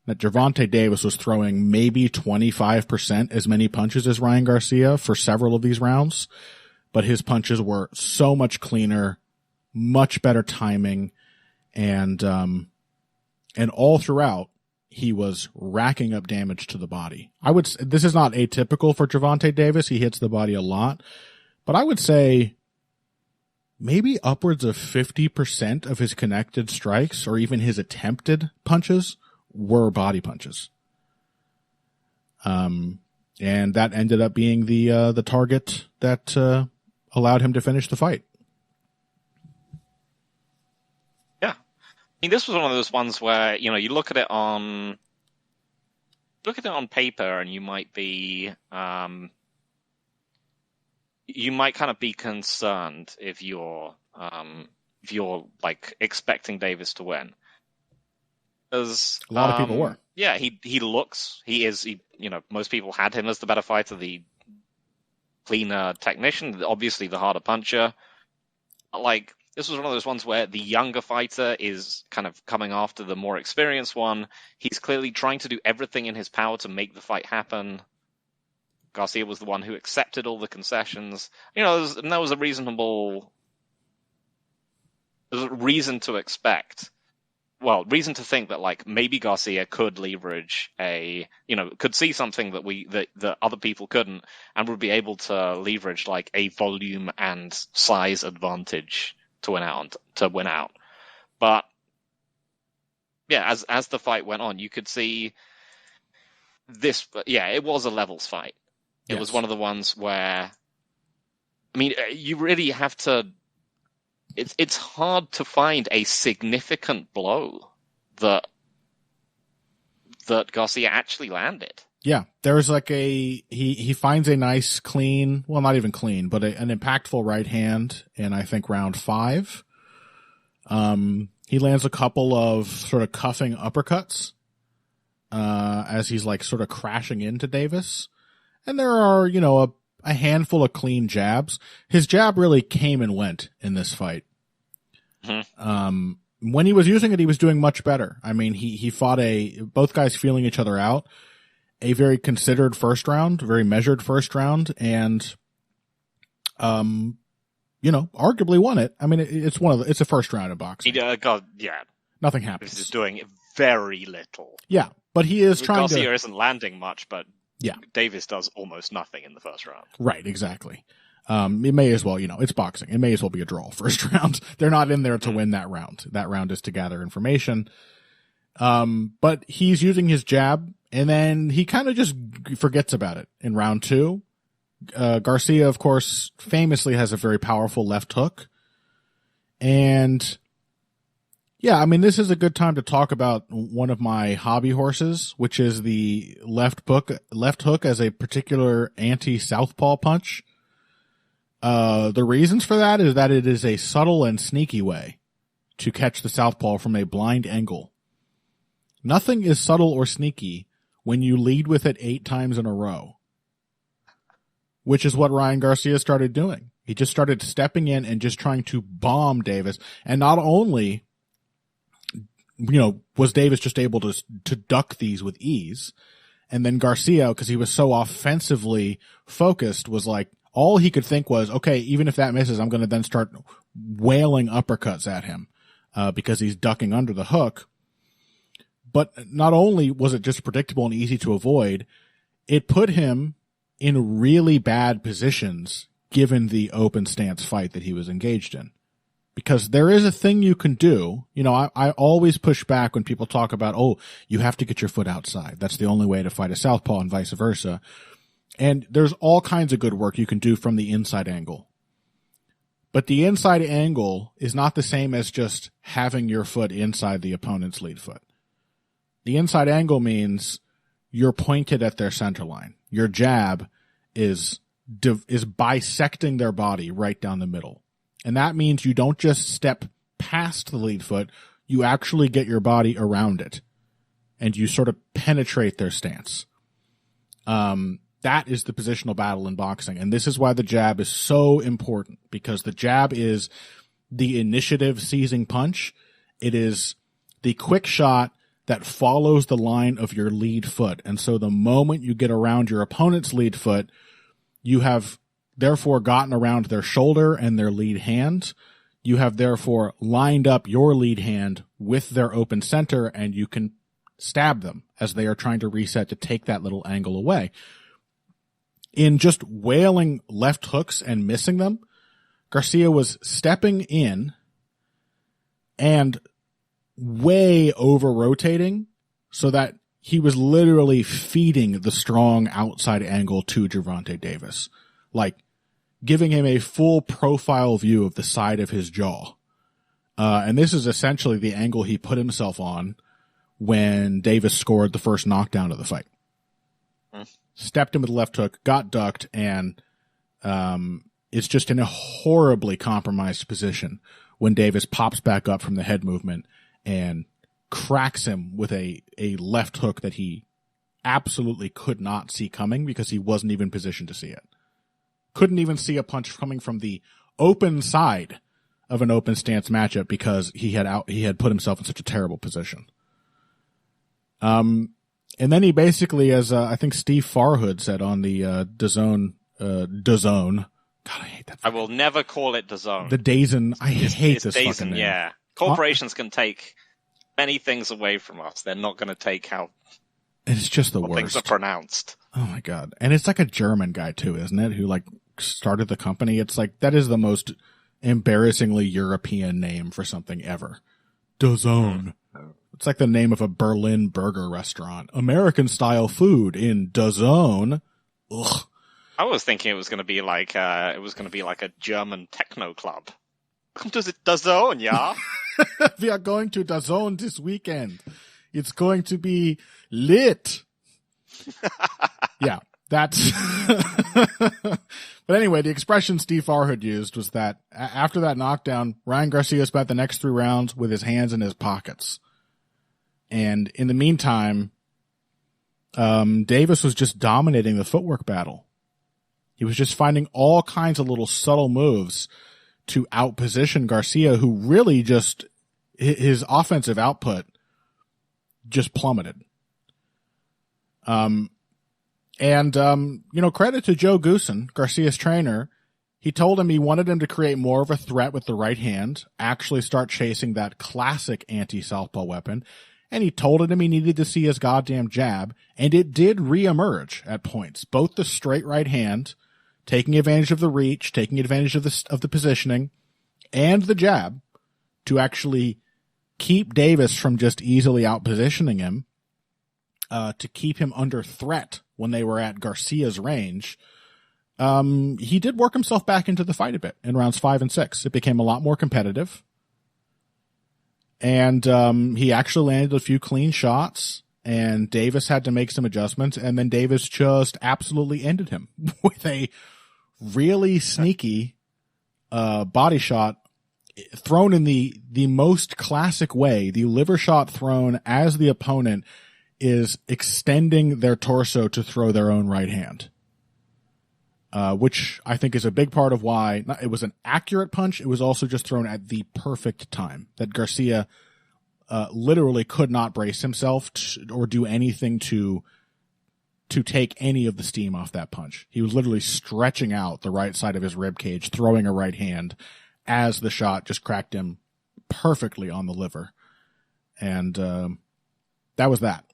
That Gervonta Davis was throwing maybe 25% as many punches as Ryan Garcia for several of these rounds, but his punches were so much cleaner, much better timing, and all throughout, he was racking up damage to the body. This is not atypical for Gervonta Davis. He hits the body a lot, but I would say maybe upwards of 50% of his connected strikes, or even his attempted punches, were body punches. And that ended up being the target that allowed him to finish the fight. Yeah. I mean, this was one of those ones where, you look at it on paper and you might be, you might kind of be concerned if you're like expecting Davis to win. Because a lot of people were. Yeah, most people had him as the better fighter, the cleaner technician, obviously the harder puncher. Like, this was one of those ones where the younger fighter is kind of coming after the more experienced one. He's clearly trying to do everything in his power to make the fight happen. Garcia was the one who accepted all the concessions. There was a reason to expect. Well, reason to think that like maybe Garcia could leverage could see something that other people couldn't, and would be able to leverage like a volume and size advantage to win out. But yeah, as the fight went on, you could see this. Yeah, it was a levels fight. It was one of the ones where, I mean, you really have to. It's hard to find a significant blow that Garcia actually landed. Yeah, there's like he finds a nice clean, well, not even clean, but an impactful right hand in, I think, round 5. He lands a couple of sort of cuffing uppercuts as he's like sort of crashing into Davis. And there are, a handful of clean jabs. His jab really came and went in this fight. Mm-hmm. When he was using it, he was doing much better. I mean, he fought both guys feeling each other out, a very considered first round, very measured first round, and, arguably won it. I mean, it's a first round of boxing. Nothing happens. He's just doing very little. Yeah, but he is trying Garcia to. Garcia isn't landing much, but yeah, Davis does almost nothing in the first round. Right, exactly. It may as well, it's boxing. It may as well be a draw first round. They're not in there to win that round. That round is to gather information. But he's using his jab, and then he kind of just forgets about it in round 2. Garcia, of course, famously has a very powerful left hook. And Yeah, I mean, this is a good time to talk about one of my hobby horses, which is the left hook as a particular anti-southpaw punch. The reasons for that is that it is a subtle and sneaky way to catch the southpaw from a blind angle. Nothing is subtle or sneaky when you lead with it 8 times in a row, which is what Ryan Garcia started doing. He just started stepping in and just trying to bomb Davis. And not only, was Davis just able to duck these with ease, and then Garcia, because he was so offensively focused, was like, all he could think was, okay, even if that misses, I'm going to then start wailing uppercuts at him because he's ducking under the hook. But not only was it just predictable and easy to avoid, it put him in really bad positions given the open stance fight that he was engaged in. Because there is a thing you can do. I always push back when people talk about, oh, you have to get your foot outside. That's the only way to fight a southpaw and vice versa. And there's all kinds of good work you can do from the inside angle. But the inside angle is not the same as just having your foot inside the opponent's lead foot. The inside angle means you're pointed at their center line. Your jab is bisecting their body right down the middle. And that means you don't just step past the lead foot, you actually get your body around it. And you sort of penetrate their stance. That is the positional battle in boxing. And this is why the jab is so important, because the jab is the initiative seizing punch. It is the quick shot that follows the line of your lead foot. And so the moment you get around your opponent's lead foot, you have therefore gotten around their shoulder and their lead hand. You have therefore lined up your lead hand with their open center, and you can stab them as they are trying to reset to take that little angle away. In just wailing left hooks and missing them, Garcia was stepping in and way over rotating so that he was literally feeding the strong outside angle to Gervonta Davis, like giving him a full profile view of the side of his jaw. And this is essentially the angle he put himself on when Davis scored the first knockdown of the fight. Stepped in with the left hook, got ducked, and it's just in a horribly compromised position when Davis pops back up from the head movement and cracks him with a left hook that he absolutely could not see coming because he wasn't even positioned to see it. Couldn't even see a punch coming from the open side of an open stance matchup because he had put himself in such a terrible position. And then he basically, as I think Steve Farhood said on the DAZN, God, I hate that. I will never call it DAZN. The DAZN, I hate this DAZN, fucking name. Yeah. Corporations can take many things away from us. They're not going to take how it's just the worst. Things are pronounced. Oh my God. And it's like a German guy too, isn't it? Who like started the company. It's like, that is the most embarrassingly European name for something ever. DAZN. It's like the name of a Berlin burger restaurant. American style food in DAZN. Ugh. I was thinking it was going to be like a German techno club. Come to the DAZN, yeah. We are going to DAZN this weekend. It's going to be lit. Yeah, that's. But anyway, the expression Steve Farhood used was that after that knockdown, Ryan Garcia spent the next 3 rounds with his hands in his pockets. And in the meantime, Davis was just dominating the footwork battle. He was just finding all kinds of little subtle moves to outposition Garcia, who really just, his offensive output just plummeted. Credit to Joe Goosen, Garcia's trainer. He told him he wanted him to create more of a threat with the right hand, actually start chasing that classic anti-southpaw weapon. And he told him he needed to see his goddamn jab, and it did reemerge at points. Both the straight right hand, taking advantage of the reach, taking advantage of the positioning, and the jab to actually keep Davis from just easily outpositioning him, to keep him under threat when they were at Garcia's range. He did work himself back into the fight a bit in rounds 5 and 6. It became a lot more competitive. And he actually landed a few clean shots, and Davis had to make some adjustments, and then Davis just absolutely ended him with a really sneaky body shot thrown in the most classic way. The liver shot thrown as the opponent is extending their torso to throw their own right hand. Which I think is a big part of why it was an accurate punch. It was also just thrown at the perfect time that Garcia literally could not brace himself or do anything to take any of the steam off that punch. He was literally stretching out the right side of his rib cage, throwing a right hand as the shot just cracked him perfectly on the liver. And that was that.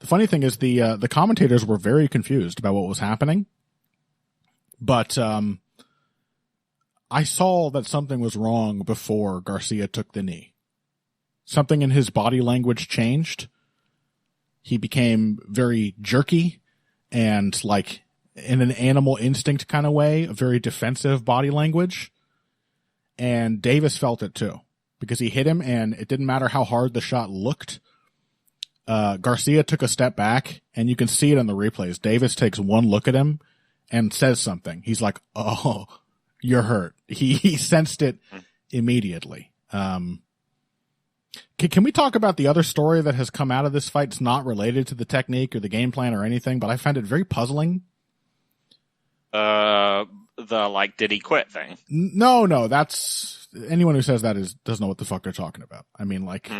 The funny thing is the commentators were very confused about what was happening, but I saw that something was wrong before Garcia took the knee. Something in his body language changed. He became very jerky and like in an animal instinct kind of way, a very defensive body language. And Davis felt it too because he hit him and it didn't matter how hard the shot looked. Garcia took a step back, and you can see it in the replays. Davis takes one look at him and says something. He's like, "Oh, you're hurt." He sensed it immediately. Can we talk about the other story that has come out of this fight? It's not related to the technique or the game plan or anything, but I found it very puzzling. The did he quit thing? No, that's anyone who says that doesn't know what the fuck they're talking about. I mean, like.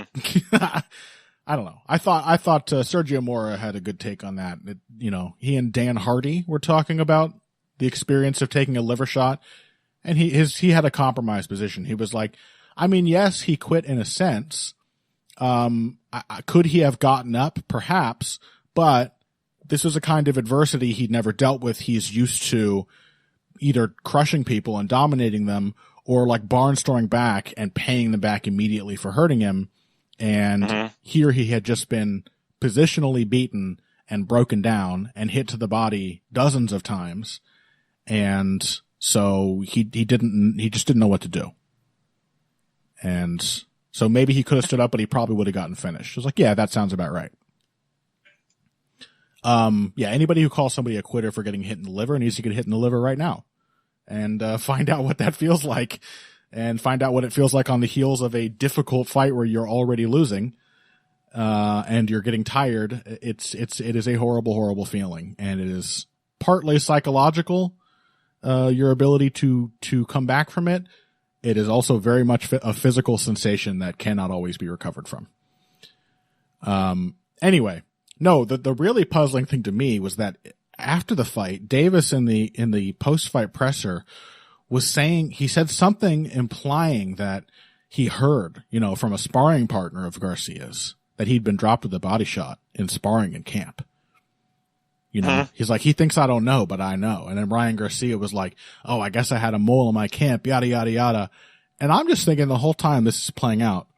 I don't know. I thought Sergio Mora had a good take on that. He and Dan Hardy were talking about the experience of taking a liver shot, and he had a compromised position. He was like, I mean, yes, he quit in a sense. Could he have gotten up? Perhaps, but this was a kind of adversity he'd never dealt with. He's used to either crushing people and dominating them, or like barnstorming back and paying them back immediately for hurting him. And here he had just been positionally beaten and broken down and hit to the body dozens of times. And so he just didn't know what to do. And so maybe he could have stood up, but he probably would have gotten finished. I was like, yeah, that sounds about right. Anybody who calls somebody a quitter for getting hit in the liver needs to get hit in the liver right now and find out what that feels like. And find out what it feels like on the heels of a difficult fight where you're already losing, and you're getting tired. It is a horrible, horrible feeling, and it is partly psychological. Your ability to come back from it. It is also very much a physical sensation that cannot always be recovered from. Anyway, no, the really puzzling thing to me was that after the fight, Davis in the post-fight presser was saying, he said something implying that he heard, from a sparring partner of Garcia's that he'd been dropped with a body shot in sparring in camp. He's like, he thinks I don't know, but I know. And then Ryan Garcia was like, oh, I guess I had a mole in my camp, yada, yada, yada. And I'm just thinking the whole time this is playing out,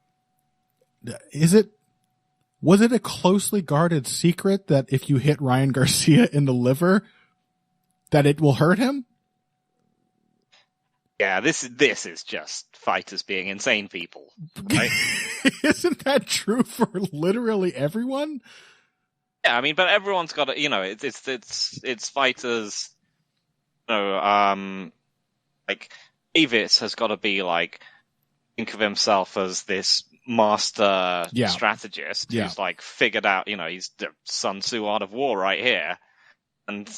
was it a closely guarded secret that if you hit Ryan Garcia in the liver, that it will hurt him? Yeah, this is just fighters being insane people, right? Isn't that true for literally everyone? Yeah, I mean, but everyone's got to, it's fighters. Like Davis has got to be like think of himself as this master strategist who's like figured out, he's the Sun Tzu art of war right here, and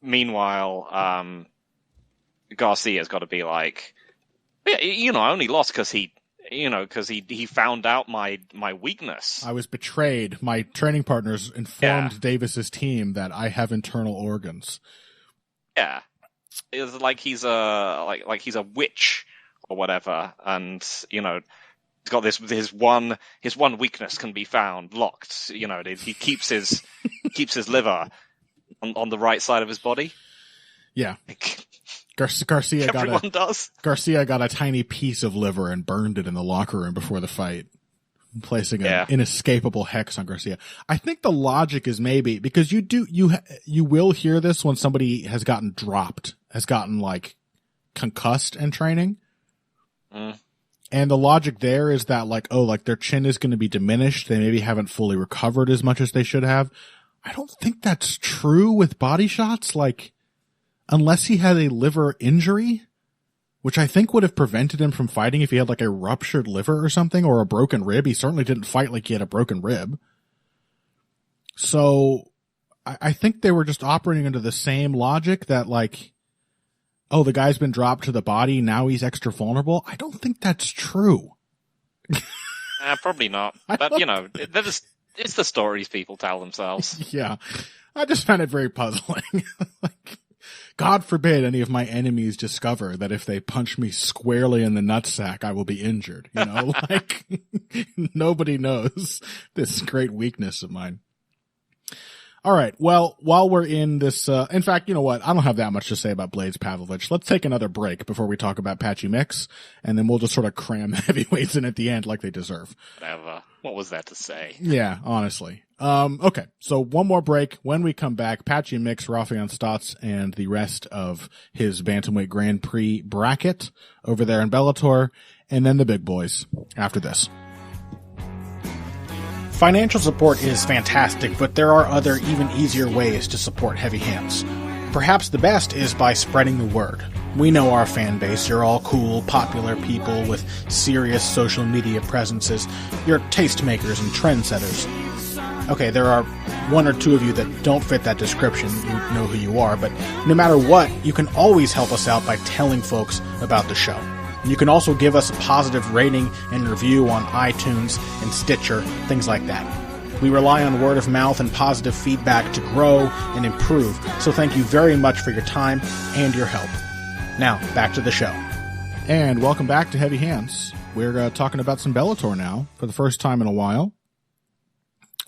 meanwhile, Garcia's got to be like, I only lost because he found out my weakness. I was betrayed. My training partners informed Davis's team that I have internal organs. Yeah, it's like he's a witch or whatever, and he's got his one weakness can be found locked. He keeps his liver on the right side of his body. Yeah. Garcia got a tiny piece of liver and burned it in the locker room before the fight, placing an inescapable hex on Garcia. I think the logic is maybe because you will hear this when somebody has gotten dropped, has gotten like concussed in training. Mm. And the logic there is that like, oh, like their chin is going to be diminished. They maybe haven't fully recovered as much as they should have. I don't think that's true with body shots. Like, unless he had a liver injury, which I think would have prevented him from fighting if he had like a ruptured liver or something, or a broken rib. He certainly didn't fight like he had a broken rib. So I think they were just operating under the same logic that like, oh, the guy's been dropped to the body, now he's extra vulnerable. I don't think that's true. Probably not. But, you know, it's the stories people tell themselves. Yeah. I just found it very puzzling. Like, God forbid any of my enemies discover that if they punch me squarely in the nutsack, I will be injured. You know, like, nobody knows this great weakness of mine. All right. Well, while we're in this, in fact, you know what? I don't have that much to say about Blades Pavlovich. Let's take another break before we talk about Patchy Mix, and then we'll just sort of cram the heavyweights in at the end like they deserve. Whatever. What was that to say? Yeah, honestly. Okay. So one more break. When we come back, Patchy Mix, Rafael Stotts, and the rest of his Bantamweight Grand Prix bracket over there in Bellator, and then the big boys after this. Financial support is fantastic, but there are other, even easier ways to support Heavy Hands. Perhaps the best is by spreading the word. We know our fan base. You're all cool, popular people with serious social media presences. You're tastemakers and trendsetters. Okay, there are one or two of you that don't fit that description. You know who you are, but no matter what, you can always help us out by telling folks about the show. You can also give us a positive rating and review on iTunes and Stitcher, things like that. We rely on word of mouth and positive feedback to grow and improve, so thank you very much for your time and your help. Now, back to the show. And welcome back to Heavy Hands. We're talking about some Bellator now for the first time in a while.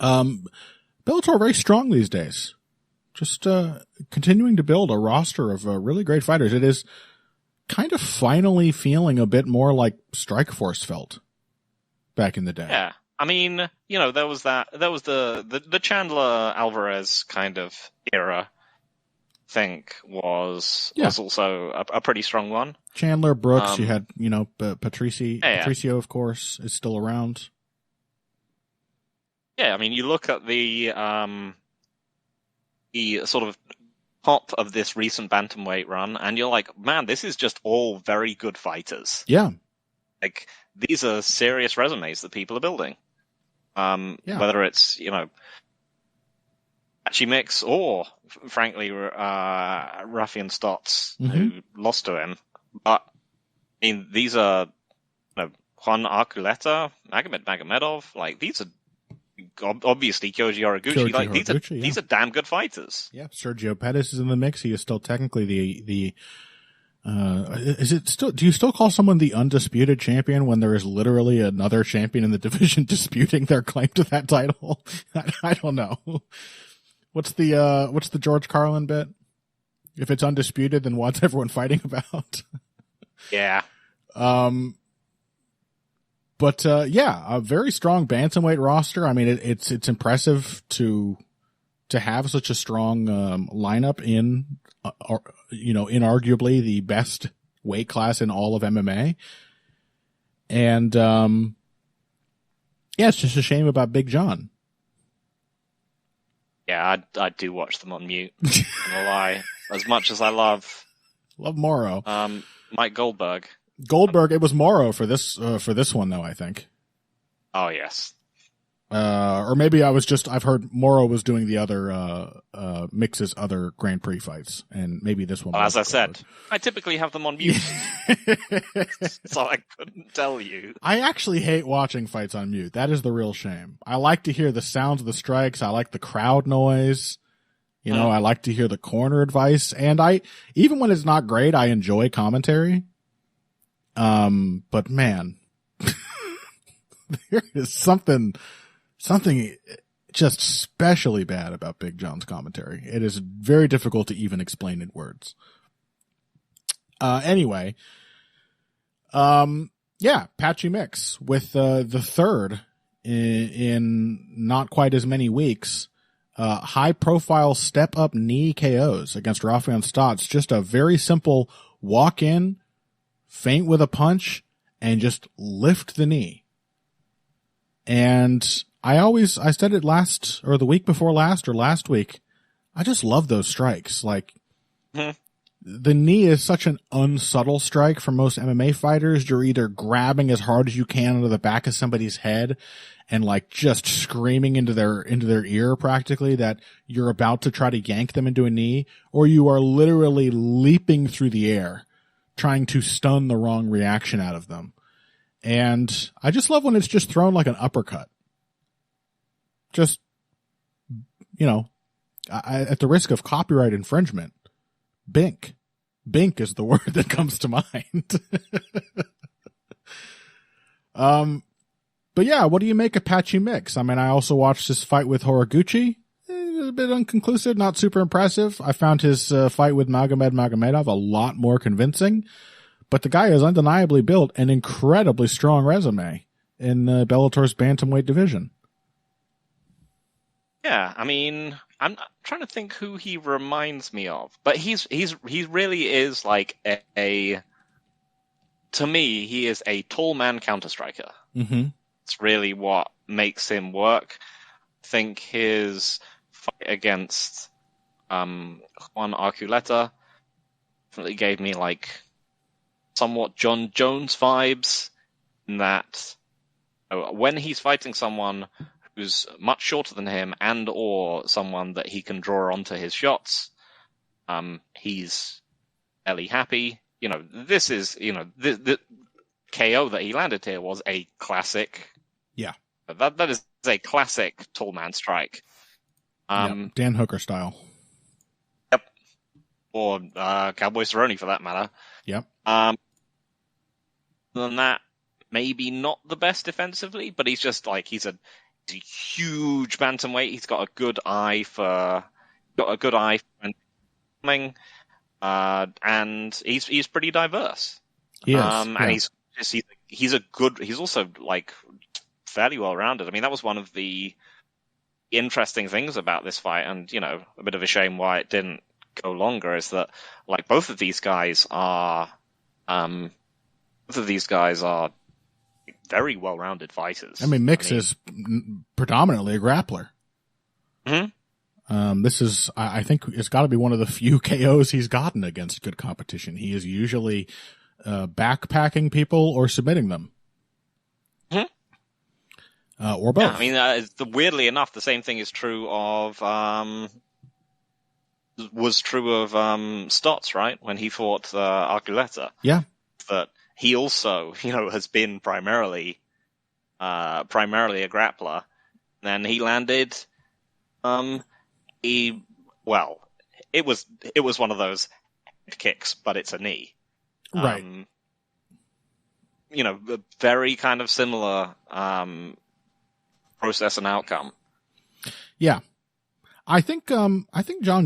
Bellator very strong these days. Just continuing to build a roster of really great fighters. It is kind of finally feeling a bit more like Strikeforce felt back in the day. Yeah. I mean, you know, there was the Chandler Alvarez kind of era, I think, was also a pretty strong one. Chandler, Brooks, you had, you know, Patricio, of course, is still around. Yeah, I mean, you look at the sort of top of this recent bantamweight run, and you're like, man, this is just all very good fighters. Yeah. Like, these are serious resumes that people are building. Whether it's, you know, Patchy Mix or, frankly, Rafael Stotts, who lost to him. But, I mean, these are, you know, Juan Arculeta, Magomed Magomedov, like, these are obviously Kyoji Horiguchi. These are damn good fighters. Yeah, Sergio Pettis is in the mix. He is still technically the is it still, do you still call someone the undisputed champion when there is literally another champion in the division disputing their claim to that title? I don't know. What's the George Carlin bit? If it's undisputed, then what's everyone fighting about? Yeah. But a very strong bantamweight roster. I mean, it's impressive to have such a strong lineup in, inarguably the best weight class in all of MMA. And it's just a shame about Big John. Yeah, I do watch them on mute. I'm gonna lie. As much as I love Morrow, Mike Goldberg. It was Morrow for this one though, I think. Oh yes. Or maybe I've heard Morrow was doing the other Mix's other Grand Prix fights, and maybe this one. Well, as I said, I typically have them on mute, so I couldn't tell you. I actually hate watching fights on mute. That is the real shame. I like to hear the sounds of the strikes. I like the crowd noise. You know, I like to hear the corner advice, and even when it's not great, I enjoy commentary. But man, there is something just especially bad about Big John's commentary. It is very difficult to even explain in words. Anyway, Patchy Mix with the third in not quite as many weeks. High profile step up knee KOs against Rafael Stotts. Just a very simple walk in, feint with a punch, and just lift the knee. And I said it the week before last or last week, I just love those strikes. Like, the knee is such an unsubtle strike for most MMA fighters. You're either grabbing as hard as you can into the back of somebody's head and like just screaming into their ear practically that you're about to try to yank them into a knee, or you are literally leaping through the air trying to stun the wrong reaction out of them. And I just love when it's just thrown like an uppercut. Just, at the risk of copyright infringement, bink. Bink is the word that comes to mind. But yeah, what do you make of Patchy Mix? I mean, I also watched his fight with Horiguchi. A bit inconclusive, not super impressive. I found his fight with Magomedov a lot more convincing. But the guy has undeniably built an incredibly strong resume in Bellator's bantamweight division. Yeah, I mean, I'm trying to think who he reminds me of, but he really is like to me, he is a tall man counter striker. Mm-hmm. It's really what makes him work. I think his fight against Juan Arculeta definitely gave me like somewhat John Jones vibes, in that when he's fighting someone who's much shorter than him and or someone that he can draw onto his shots, he's fairly happy. This is, the KO that he landed here was a classic. Yeah. That is a classic tall man strike. Yep. Dan Hooker style. Yep. Or Cowboy Cerrone for that matter. Yep. Other than that, maybe not the best defensively, but he's just like, he's a huge bantamweight. He's got a good eye for coming, and he's pretty diverse. Yes, and he's also like fairly well rounded. I mean, that was one of the interesting things about this fight, and a bit of a shame why it didn't go longer, is that like both of these guys are very well-rounded fighters. I mean, Mix is predominantly a grappler. Mm-hmm. This is, I think, it's got to be one of the few KOs he's gotten against good competition. He is usually backpacking people or submitting them. Mm-hmm. Or both. Yeah, I mean, weirdly enough, the same thing is true of Stotts, right? When he fought Arculeta. Yeah. That he also, has been primarily a grappler. Then he landed, it was one of those head kicks, but it's a knee. Right. Very kind of similar process and outcome. Yeah. I think John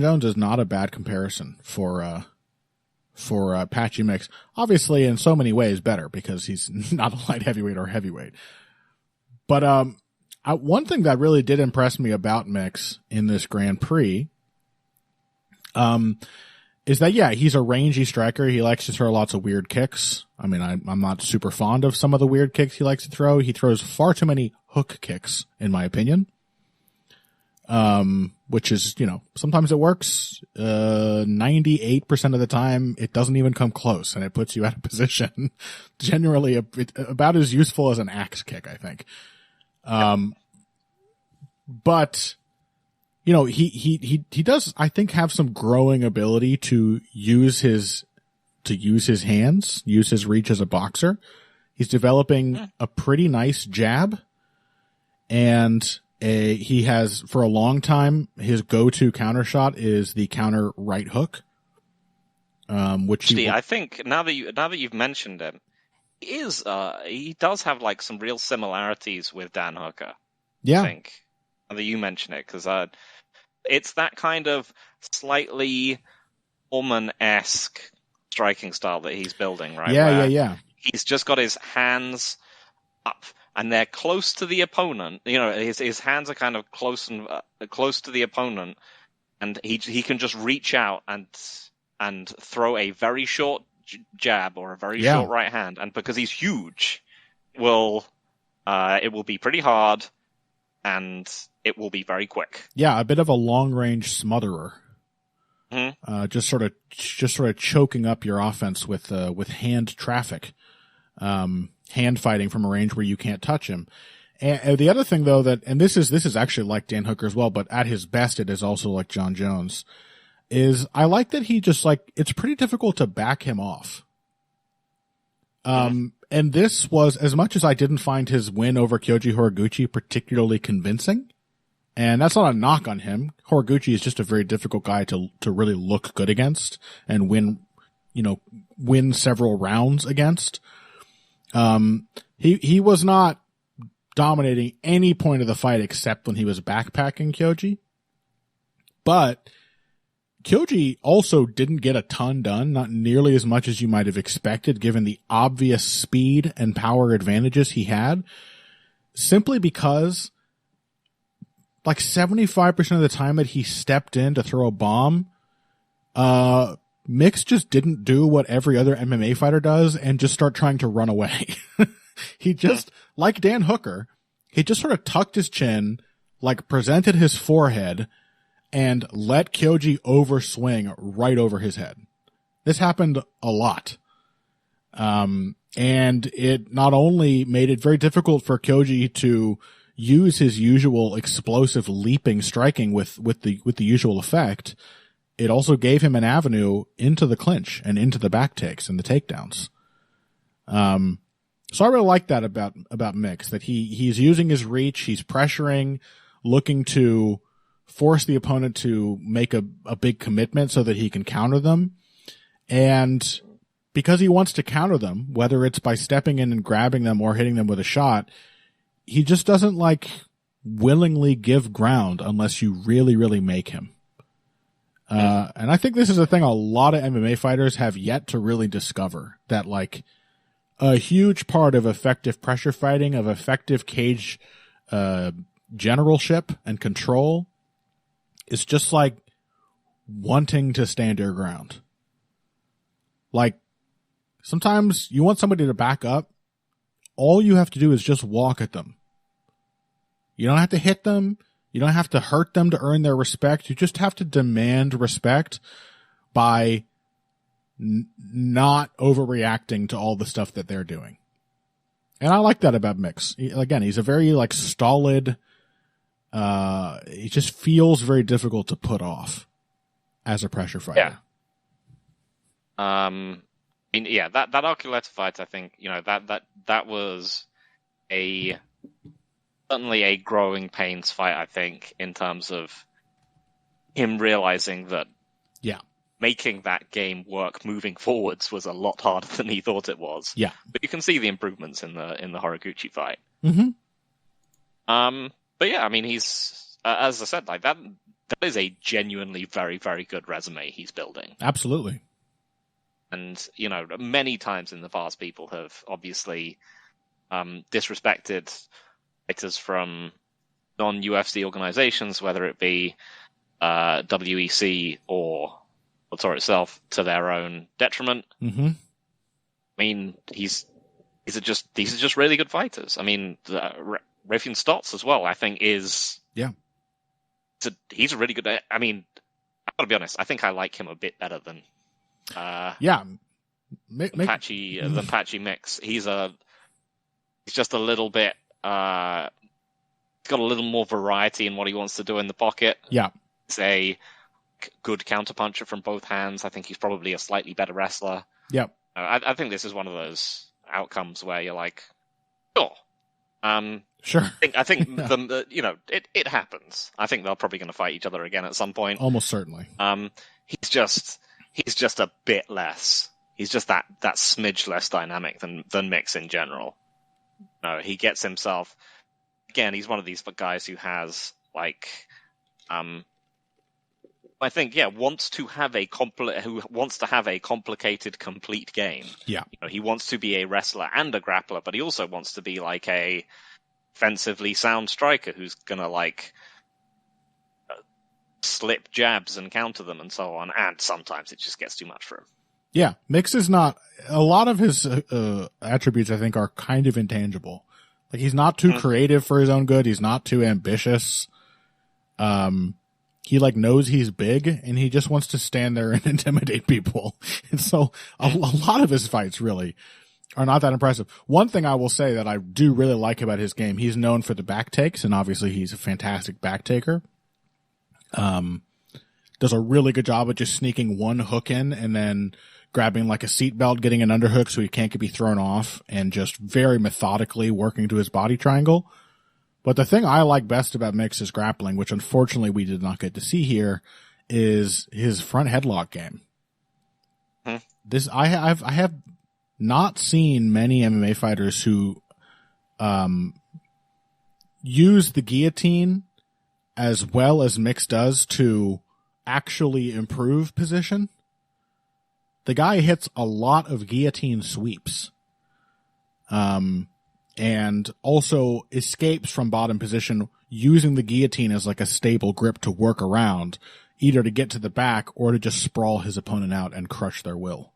Jones is not a bad comparison for Patchy Mix. Obviously, in so many ways, better because he's not a light heavyweight or heavyweight. But one thing that really did impress me about Mix in this Grand Prix, is that he's a rangy striker. He likes to throw lots of weird kicks. I mean, I'm not super fond of some of the weird kicks he likes to throw. He throws far too many hook kicks, in my opinion. Which is, sometimes it works. 98% of the time, it doesn't even come close, and it puts you out of position. Generally, about as useful as an axe kick, I think. But, he does, I think, have some growing ability to use his hands, use his reach as a boxer. He's developing a pretty nice jab, and he has, for a long time, his go-to counter shot is the counter right hook. Which I think now that you've mentioned him, he does have like some real similarities with Dan Hooker. Yeah. I think now that you mention it, because it's that kind of slightly Orman-esque striking style that he's building, right? Yeah. He's just got his hands up, and they're close to the opponent. His hands are kind of close to the opponent, and he can just reach out and throw a very short jab or a very Yeah. short right hand, and because he's huge, it will be pretty hard, and it will be very quick. Yeah, a bit of a long range smotherer. Just sort of choking up your offense with hand traffic, hand fighting from a range where you can't touch him. And the other thing though and this is actually like Dan Hooker as well, but at his best it is also like John Jones, is I like that he just it's pretty difficult to back him off. And this was, as much as I didn't find his win over Kyoji Horiguchi particularly convincing, and that's not a knock on him. Horiguchi is just a very difficult guy to really look good against and win several rounds against. He was not dominating any point of the fight except when he was backpacking Kyoji. But Kyoji also didn't get a ton done, not nearly as much as you might have expected given the obvious speed and power advantages he had, simply because 75% of the time that he stepped in to throw a bomb, Mix just didn't do what every other MMA fighter does and just start trying to run away. He just, like Dan Hooker, he just sort of tucked his chin, presented his forehead, and let Kyoji overswing right over his head. This happened a lot. And it not only made it very difficult for Kyoji to use his usual explosive leaping striking with the usual effect, it also gave him an avenue into the clinch and into the back takes and the takedowns. So I really like that about Mix, that he's using his reach, he's pressuring, looking to force the opponent to make a big commitment so that he can counter them. And because he wants to counter them, whether it's by stepping in and grabbing them or hitting them with a shot, he just doesn't willingly give ground unless you really, really make him. And I think this is a thing a lot of MMA fighters have yet to really discover, that a huge part of effective pressure fighting, of effective cage, generalship and control is just wanting to stand your ground. Sometimes you want somebody to back up. All you have to do is just walk at them. You don't have to hit them. You don't have to hurt them to earn their respect. You just have to demand respect by not overreacting to all the stuff that they're doing. And I like that about Mix. Again, he's a very stolid, he just feels very difficult to put off as a pressure fighter. Yeah. That Archuleta fight, I think, that was certainly a growing pains fight, I think, in terms of him realizing that making that game work moving forwards was a lot harder than he thought it was. Yeah. But you can see the improvements in the Horiguchi fight. Mm-hmm. But yeah, I mean, he's, as I said, that is a genuinely very, very good resume he's building. Absolutely. And, many times in the past, people have obviously disrespected fighters from non-UFC organizations, whether it be WEC or Bellator itself, to their own detriment. Mm-hmm. I mean, these are just really good fighters. I mean, Rafian Stotts as well, I think, is he's a really good. I mean, I've got to be honest. I think I like him a bit better than Patchy Mix. He's just a little bit. He's got a little more variety in what he wants to do in the pocket. Yeah, he's a good counterpuncher from both hands. I think he's probably a slightly better wrestler. Yeah, I think this is one of those outcomes where you're like, sure. Sure. I think it happens. I think they're probably going to fight each other again at some point. Almost certainly. He's just a bit less. He's just that smidge less dynamic than Mix in general. No, he gets himself. Again, he's one of these guys who has I think wants to have a complicated, complete game. Yeah, he wants to be a wrestler and a grappler, but he also wants to be a offensively sound striker who's gonna slip jabs and counter them and so on. And sometimes it just gets too much for him. Yeah, Mix is not. A lot of his attributes, I think, are kind of intangible. Like, he's not too creative for his own good. He's not too ambitious. He like knows he's big and he just wants to stand there and intimidate people. And so a lot of his fights really are not that impressive. One thing I will say that I do really like about his game, he's known for the back takes, and obviously he's a fantastic back taker. Does a really good job of just sneaking one hook in and then grabbing like a seatbelt, getting an underhook so he can't be thrown off, and just very methodically working to his body triangle. But the thing I like best about Mix's grappling, which unfortunately we did not get to see here, is his front headlock game. I have not seen many MMA fighters who use the guillotine as well as Mix does to actually improve position. The guy hits a lot of guillotine sweeps. And also escapes from bottom position using the guillotine as like a stable grip to work around, either to get to the back or to just sprawl his opponent out and crush their will.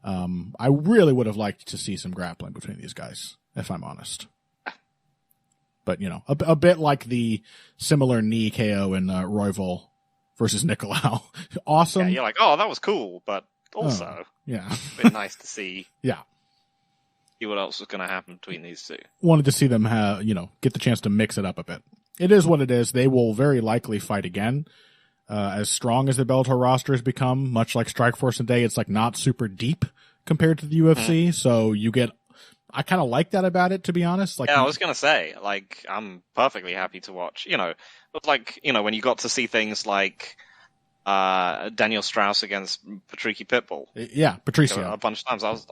I really would have liked to see some grappling between these guys, if I'm honest. But, you know, a bit like the similar knee KO in Royval versus Nicolau. Awesome. Yeah, you're like, oh, that was cool, but also yeah, a bit nice to see. Yeah. See what else was going to happen between these two. Wanted to see them get the chance to mix it up a bit. It is what it is. They will very likely fight again. As strong as the Bellator roster has become, much like Strikeforce today, it's like not super deep compared to the UFC. So I kind of like that about it, to be honest. Like, yeah, I was going to say, like, I'm perfectly happy to watch, like, when you got to see things like Daniel Strauss against Patricky Pitbull. Yeah, Patricio. A bunch of times I was,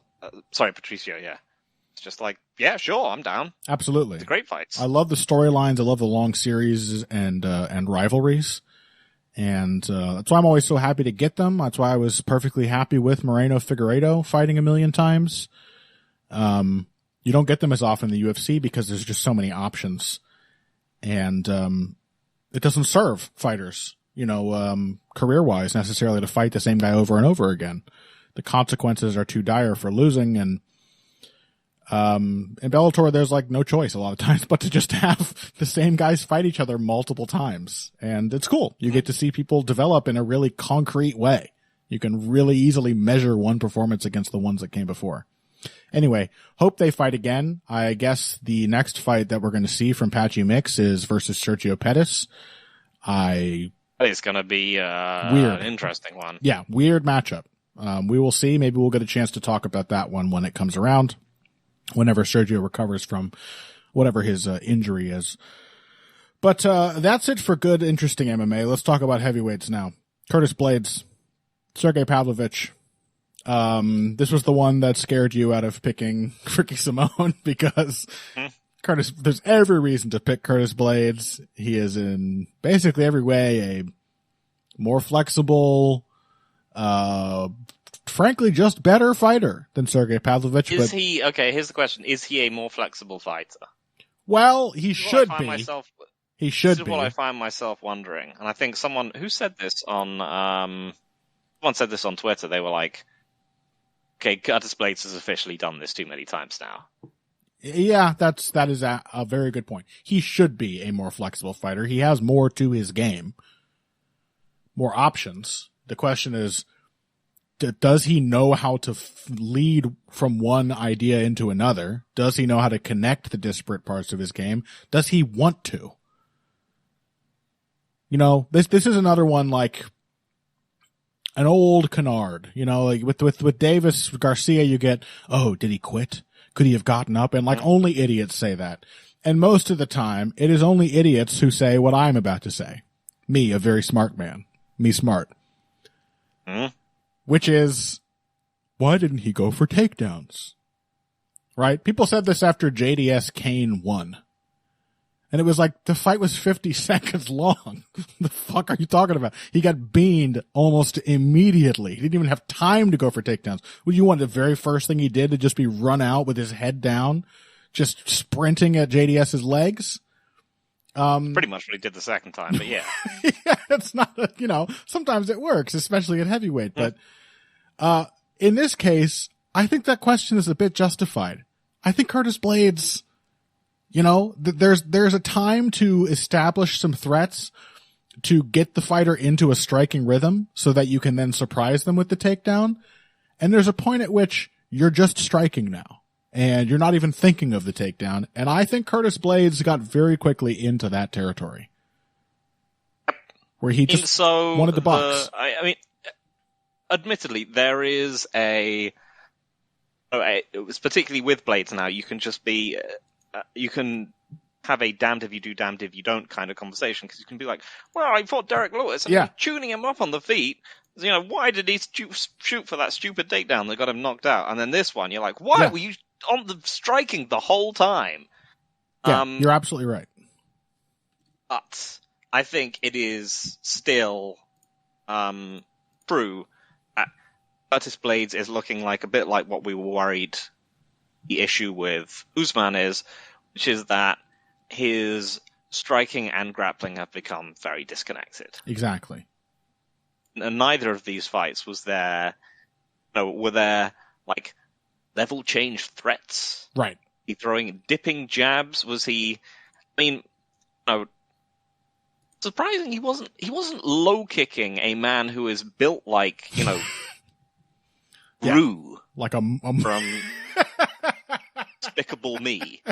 Patricio, yeah. It's just like, yeah, sure, I'm down. Absolutely. It's a great fight. I love the storylines. I love the long series and rivalries. And that's why I'm always so happy to get them. That's why I was perfectly happy with Moreno Figueiredo fighting a million times. You don't get them as often in the UFC because there's just so many options. And it doesn't serve fighters, career-wise necessarily to fight the same guy over and over again. The consequences are too dire for losing, and in Bellator, there's like no choice a lot of times but to just have the same guys fight each other multiple times. And it's cool. You get to see people develop in a really concrete way. You can really easily measure one performance against the ones that came before. Anyway, hope they fight again. I guess the next fight that we're going to see from Patchy Mix is versus Sergio Pettis. It's going to be weird. An interesting one. Yeah, weird matchup. We will see. Maybe we'll get a chance to talk about that one when it comes around, whenever Sergio recovers from whatever his injury is. But that's it for good, interesting MMA. Let's talk about heavyweights now. Curtis Blades, Sergey Pavlovich. This was the one that scared you out of picking Ricky Simone because Curtis, there's every reason to pick Curtis Blades. He is in basically every way a more flexible, frankly, just better fighter than Sergey Pavlovich. Here's the question. Is he a more flexible fighter? Well, he should be. He should be. This is what I find myself wondering. And I think someone said this on Twitter. They were like, okay, Curtis Blades has officially done this too many times now. Yeah, that is a very good point. He should be a more flexible fighter. He has more to his game, more options. The question is, does he know how to lead from one idea into another? Does he know how to connect the disparate parts of his game? Does he want to? This is another one like an old canard, like with Davis Garcia, you get, oh, did he quit? Could he have gotten up? And like only idiots say that. And most of the time, it is only idiots who say what I'm about to say. Me, a very smart man. Me smart. Which is, why didn't he go for takedowns? Right? People said this after JDS Kane won. And it was like, the fight was 50 seconds long. The fuck are you talking about? He got beaned almost immediately. He didn't even have time to go for takedowns. Well, you want the very first thing he did to just be run out with his head down, just sprinting at JDS's legs? Pretty much what he did the second time, but yeah. Yeah, it's not, sometimes it works, especially at heavyweight, but, in this case, I think that question is a bit justified. I think Curtis Blaydes, there's a time to establish some threats to get the fighter into a striking rhythm so that you can then surprise them with the takedown. And there's a point at which you're just striking now and you're not even thinking of the takedown. And I think Curtis Blaydes got very quickly into that territory where he just wanted the box. I mean, admittedly, there is it was particularly with Blaydes now, you can just be, you can have a damned if you do, damned if you don't kind of conversation, because you can be like, well, I fought Derek Lewis, and I'm tuning him up on the feet. Why did he shoot for that stupid takedown that got him knocked out? And then this one, you're like, why were you on the striking the whole time? Yeah, you're absolutely right. But I think it is still true that Curtis Blaydes is looking like a bit like what we were worried the issue with Usman is, which is that his striking and grappling have become very disconnected. Exactly. And neither of these fights were there like level change threats. Right. He throwing dipping jabs. Was he? I mean, surprising he wasn't low kicking a man who is built like Rue like a from Despicable Me.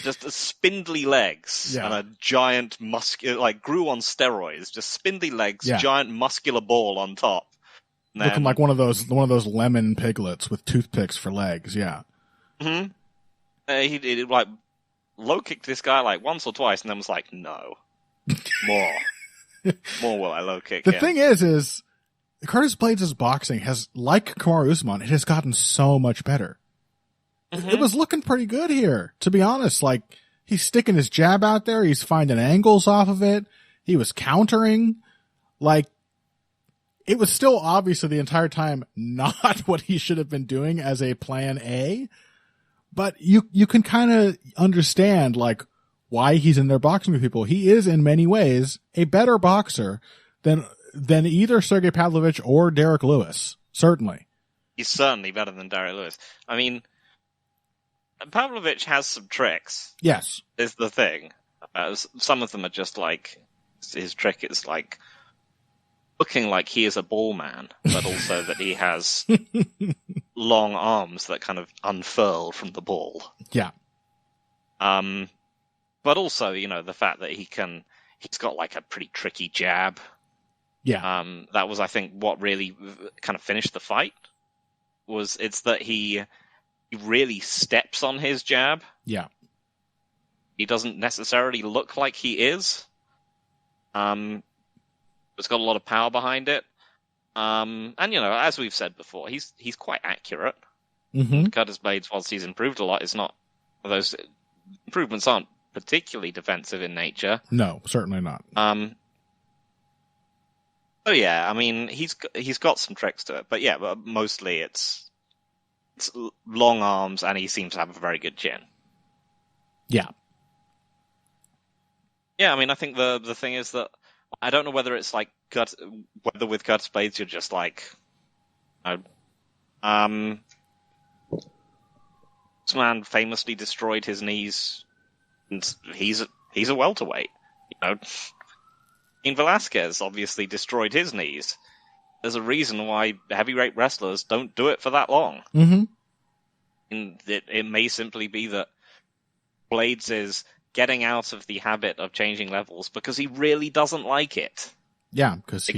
Just spindly legs and a giant like Gru on steroids. Just spindly legs, giant muscular ball on top. Looking like one of those lemon piglets with toothpicks for legs. Yeah. Mm-hmm. He like low kicked this guy like once or twice, and then was like, no, more will I low kick. The thing is Curtis Blaydes' boxing has, like Kamaru Usman, it has gotten so much better. Mm-hmm. It was looking pretty good here, to be honest. Like, he's sticking his jab out there. He's finding angles off of it. He was countering. Like, it was still obviously the entire time not what he should have been doing as a plan A. But you can kind of understand, like, why he's in there boxing with people. He is, in many ways, a better boxer than either Sergey Pavlovich or Derek Lewis. Certainly. He's certainly better than Derek Lewis. I mean, Pavlovich has some tricks. Yes. Is the thing. Some of them are just like, his trick is like looking like he is a ball man, but also that he has long arms that kind of unfurl from the ball. Yeah. But also, the fact that he's got like a pretty tricky jab. Yeah. That was, I think, what really kind of finished the fight. It's that he really steps on his jab. Yeah. He doesn't necessarily look like he is. It's got a lot of power behind it. And, as we've said before, he's quite accurate. Mm-hmm. Curtis Blaydes, whilst he's improved a lot, is not, those improvements aren't particularly defensive in nature. No, certainly not. Oh yeah, I mean, he's got some tricks to it, but mostly it's long arms, and he seems to have a very good chin. Yeah. Yeah, I mean, I think the thing is that I don't know whether it's like whether with Curtis Blaydes you're just like, this man famously destroyed his knees, and he's a welterweight. Ian Velasquez obviously destroyed his knees. There's a reason why heavyweight wrestlers don't do it for that long. Mm-hmm. And it may simply be that Blaydes is getting out of the habit of changing levels because he really doesn't like it. Yeah, because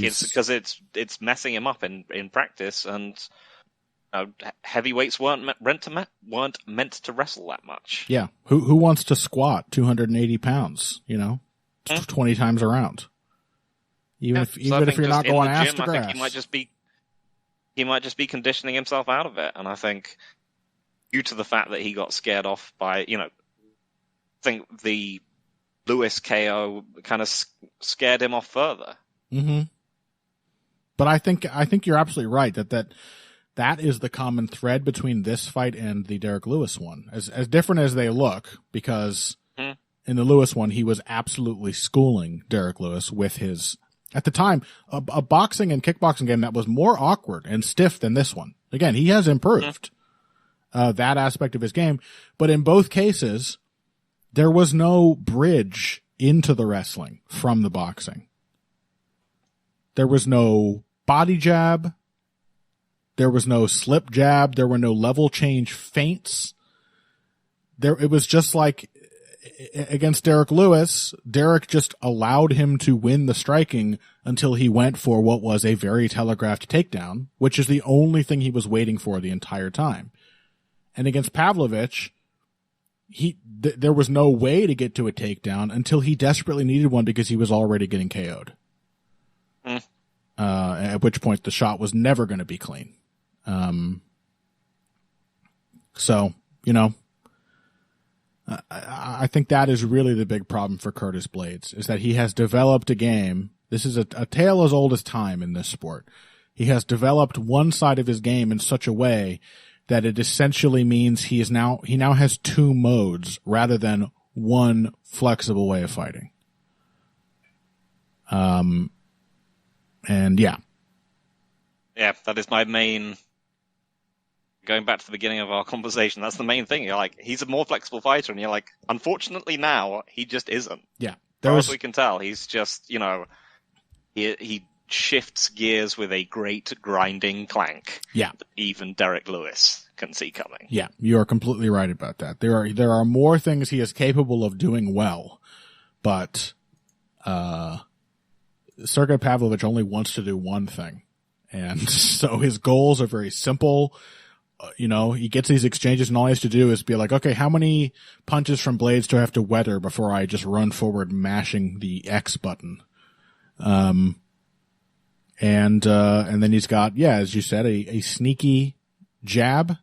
it's messing him up in practice, and heavyweights weren't meant to wrestle that much. Yeah, who wants to squat 280 pounds? 20 times around. Even if you're not going ass to grass. I think he might just be conditioning himself out of it, and I think due to the fact that he got scared off by, I think the Lewis KO kind of scared him off further. Mm-hmm. But I think you're absolutely right that is the common thread between this fight and the Derek Lewis one, as different as they look, because in the Lewis one he was absolutely schooling Derek Lewis with his at the time, a boxing and kickboxing game that was more awkward and stiff than this one. Again, he has improved that aspect of his game, but in both cases, there was no bridge into the wrestling from the boxing. There was no body jab. There was no slip jab. There were no level change feints. It was just like against Derek Lewis, Derek just allowed him to win the striking until he went for what was a very telegraphed takedown, which is the only thing he was waiting for the entire time. And against Pavlovich, there was no way to get to a takedown until he desperately needed one because he was already getting KO'd. At which point the shot was never going to be clean. So, you know, I think that is really the big problem for Curtis Blaydes, is that he has developed a game. This is a tale as old as time in this sport. He has developed one side of his game in such a way that it essentially means he now has two modes rather than one flexible way of fighting. And yeah. Yeah, that is my main, going back to the beginning of our conversation, that's the main thing. You're like, he's a more flexible fighter, and you're like, unfortunately now, he just isn't. Yeah. As far as we can tell, he's just, you know, he shifts gears with a great grinding clank. Yeah. That even Derek Lewis can see coming. Yeah, you are completely right about that. There are more things he is capable of doing well, but Sergey Pavlovich only wants to do one thing. And so his goals are very simple. You know, he gets these exchanges and all he has to do is be like, okay, how many punches from Blaydes do I have to weather before I just run forward mashing the X button? And then he's got, yeah, as you said, a sneaky jab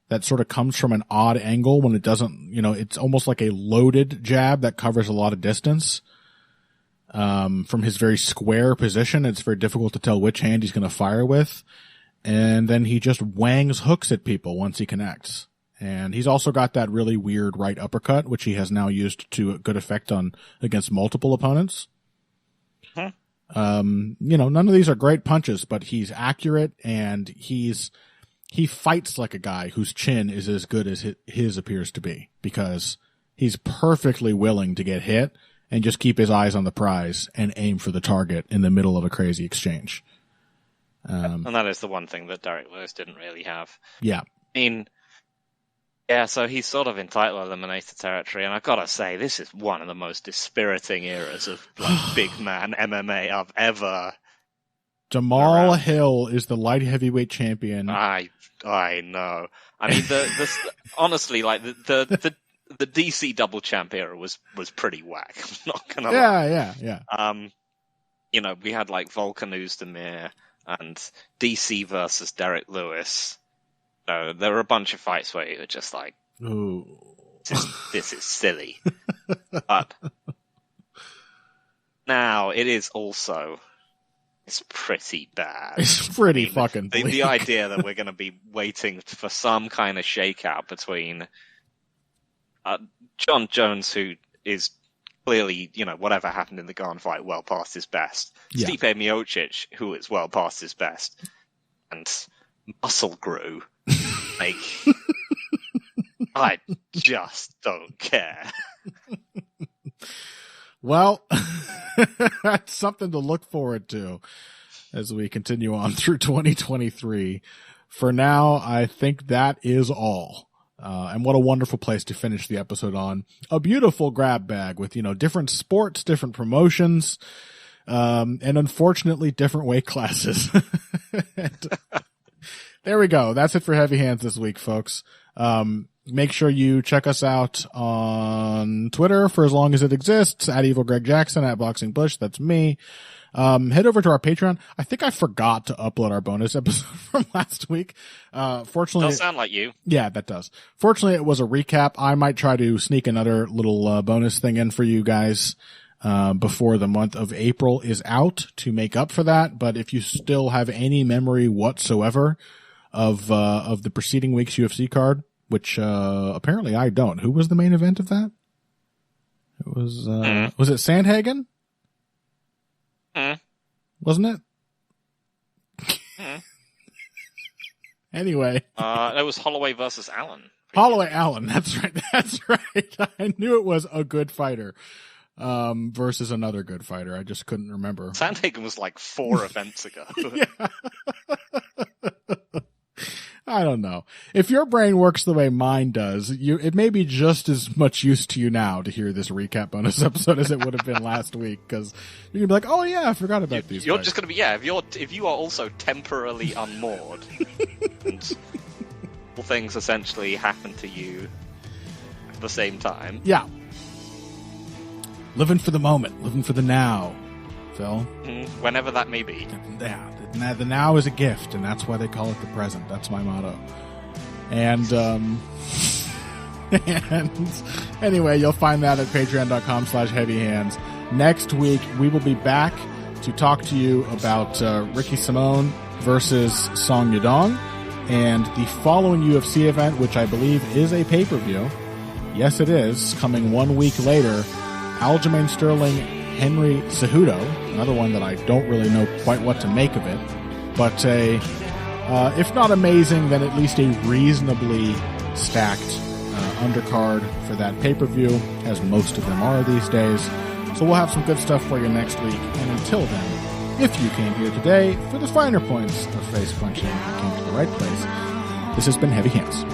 that sort of comes from an odd angle when it doesn't, you know, it's almost like a loaded jab that covers a lot of distance. From his very square position, it's very difficult to tell which hand he's going to fire with. And then he just wangs hooks at people once he connects. And he's also got that really weird right uppercut, which he has now used to good effect against multiple opponents. You know, none of these are great punches, but he's accurate, and he fights like a guy whose chin is as good as his appears to be, because he's perfectly willing to get hit and just keep his eyes on the prize and aim for the target in the middle of a crazy exchange. And that is the one thing that Derek Lewis didn't really have. Yeah. I mean, yeah, so he's sort of in title eliminator territory, and I've got to say, this is one of the most dispiriting eras of like big man MMA I've ever. Jamal Hill is the light heavyweight champion. I know. I mean, honestly, like the DC double champ era was pretty whack. I'm not gonna lie. Yeah. You know, we had like Volkan Oezdemir and DC versus Derek Lewis. So there were a bunch of fights where you were just like, ooh, this is silly. But now it is also, it's pretty bad. It's pretty fucking bleak. The idea that we're going to be waiting for some kind of shakeout between John Jones, who is clearly, you know, whatever happened in the Garn fight, well past his best. Yeah. Stipe Miocic, who is well past his best. And Muscle Grew. Like, I just don't care. Well, that's something to look forward to as we continue on through 2023. For now, I think that is all. And what a wonderful place to finish the episode on. A beautiful grab bag with, you know, different sports, different promotions, and unfortunately different weight classes. There we go. That's it for Heavy Hands this week, folks. Make sure you check us out on Twitter for as long as it exists, at Evil Greg Jackson, at Boxing Bush. That's me. Head over to our Patreon. I think I forgot to upload our bonus episode from last week. Fortunately, Does sound like you. Yeah, that does. Fortunately, it was a recap. I might try to sneak another little bonus thing in for you guys before the month of April is out to make up for that. But if you still have any memory whatsoever of the preceding week's UFC card, which apparently I don't. Who was the main event of that? It was was it Sandhagen? wasn't it? Anyway. It was Holloway versus Allen. Holloway Allen, that's right. That's right. I knew it was a good fighter versus another good fighter. I just couldn't remember. Sandhagen was like 4 events ago. Yeah. I don't know. If your brain works the way mine does, it may be just as much use to you now to hear this recap bonus episode as it would have been last week, because you're gonna be like, "Oh yeah, I forgot about these." You're guys. just gonna be if you are also temporarily unmoored, and all things essentially happen to you at the same time. Yeah. Living for the moment, living for the now, Phil. Whenever that may be. Yeah. The now is a gift, and that's why they call it the present. That's my motto. And anyway, you'll find that at patreon.com/heavyhands. Next week, we will be back to talk to you about Ricky Simone versus Song Yadong, and the following UFC event, which I believe is a pay-per-view. Yes, it is. Coming 1 week later, Aljamain Sterling, Henry Cejudo, another one that I don't really know quite what to make of it, but if not amazing, then at least a reasonably stacked undercard for that pay-per-view, as most of them are these days. So we'll have some good stuff for you next week, and until then, if you came here today for the finer points of face punching, you came to the right place. This has been Heavy Hands.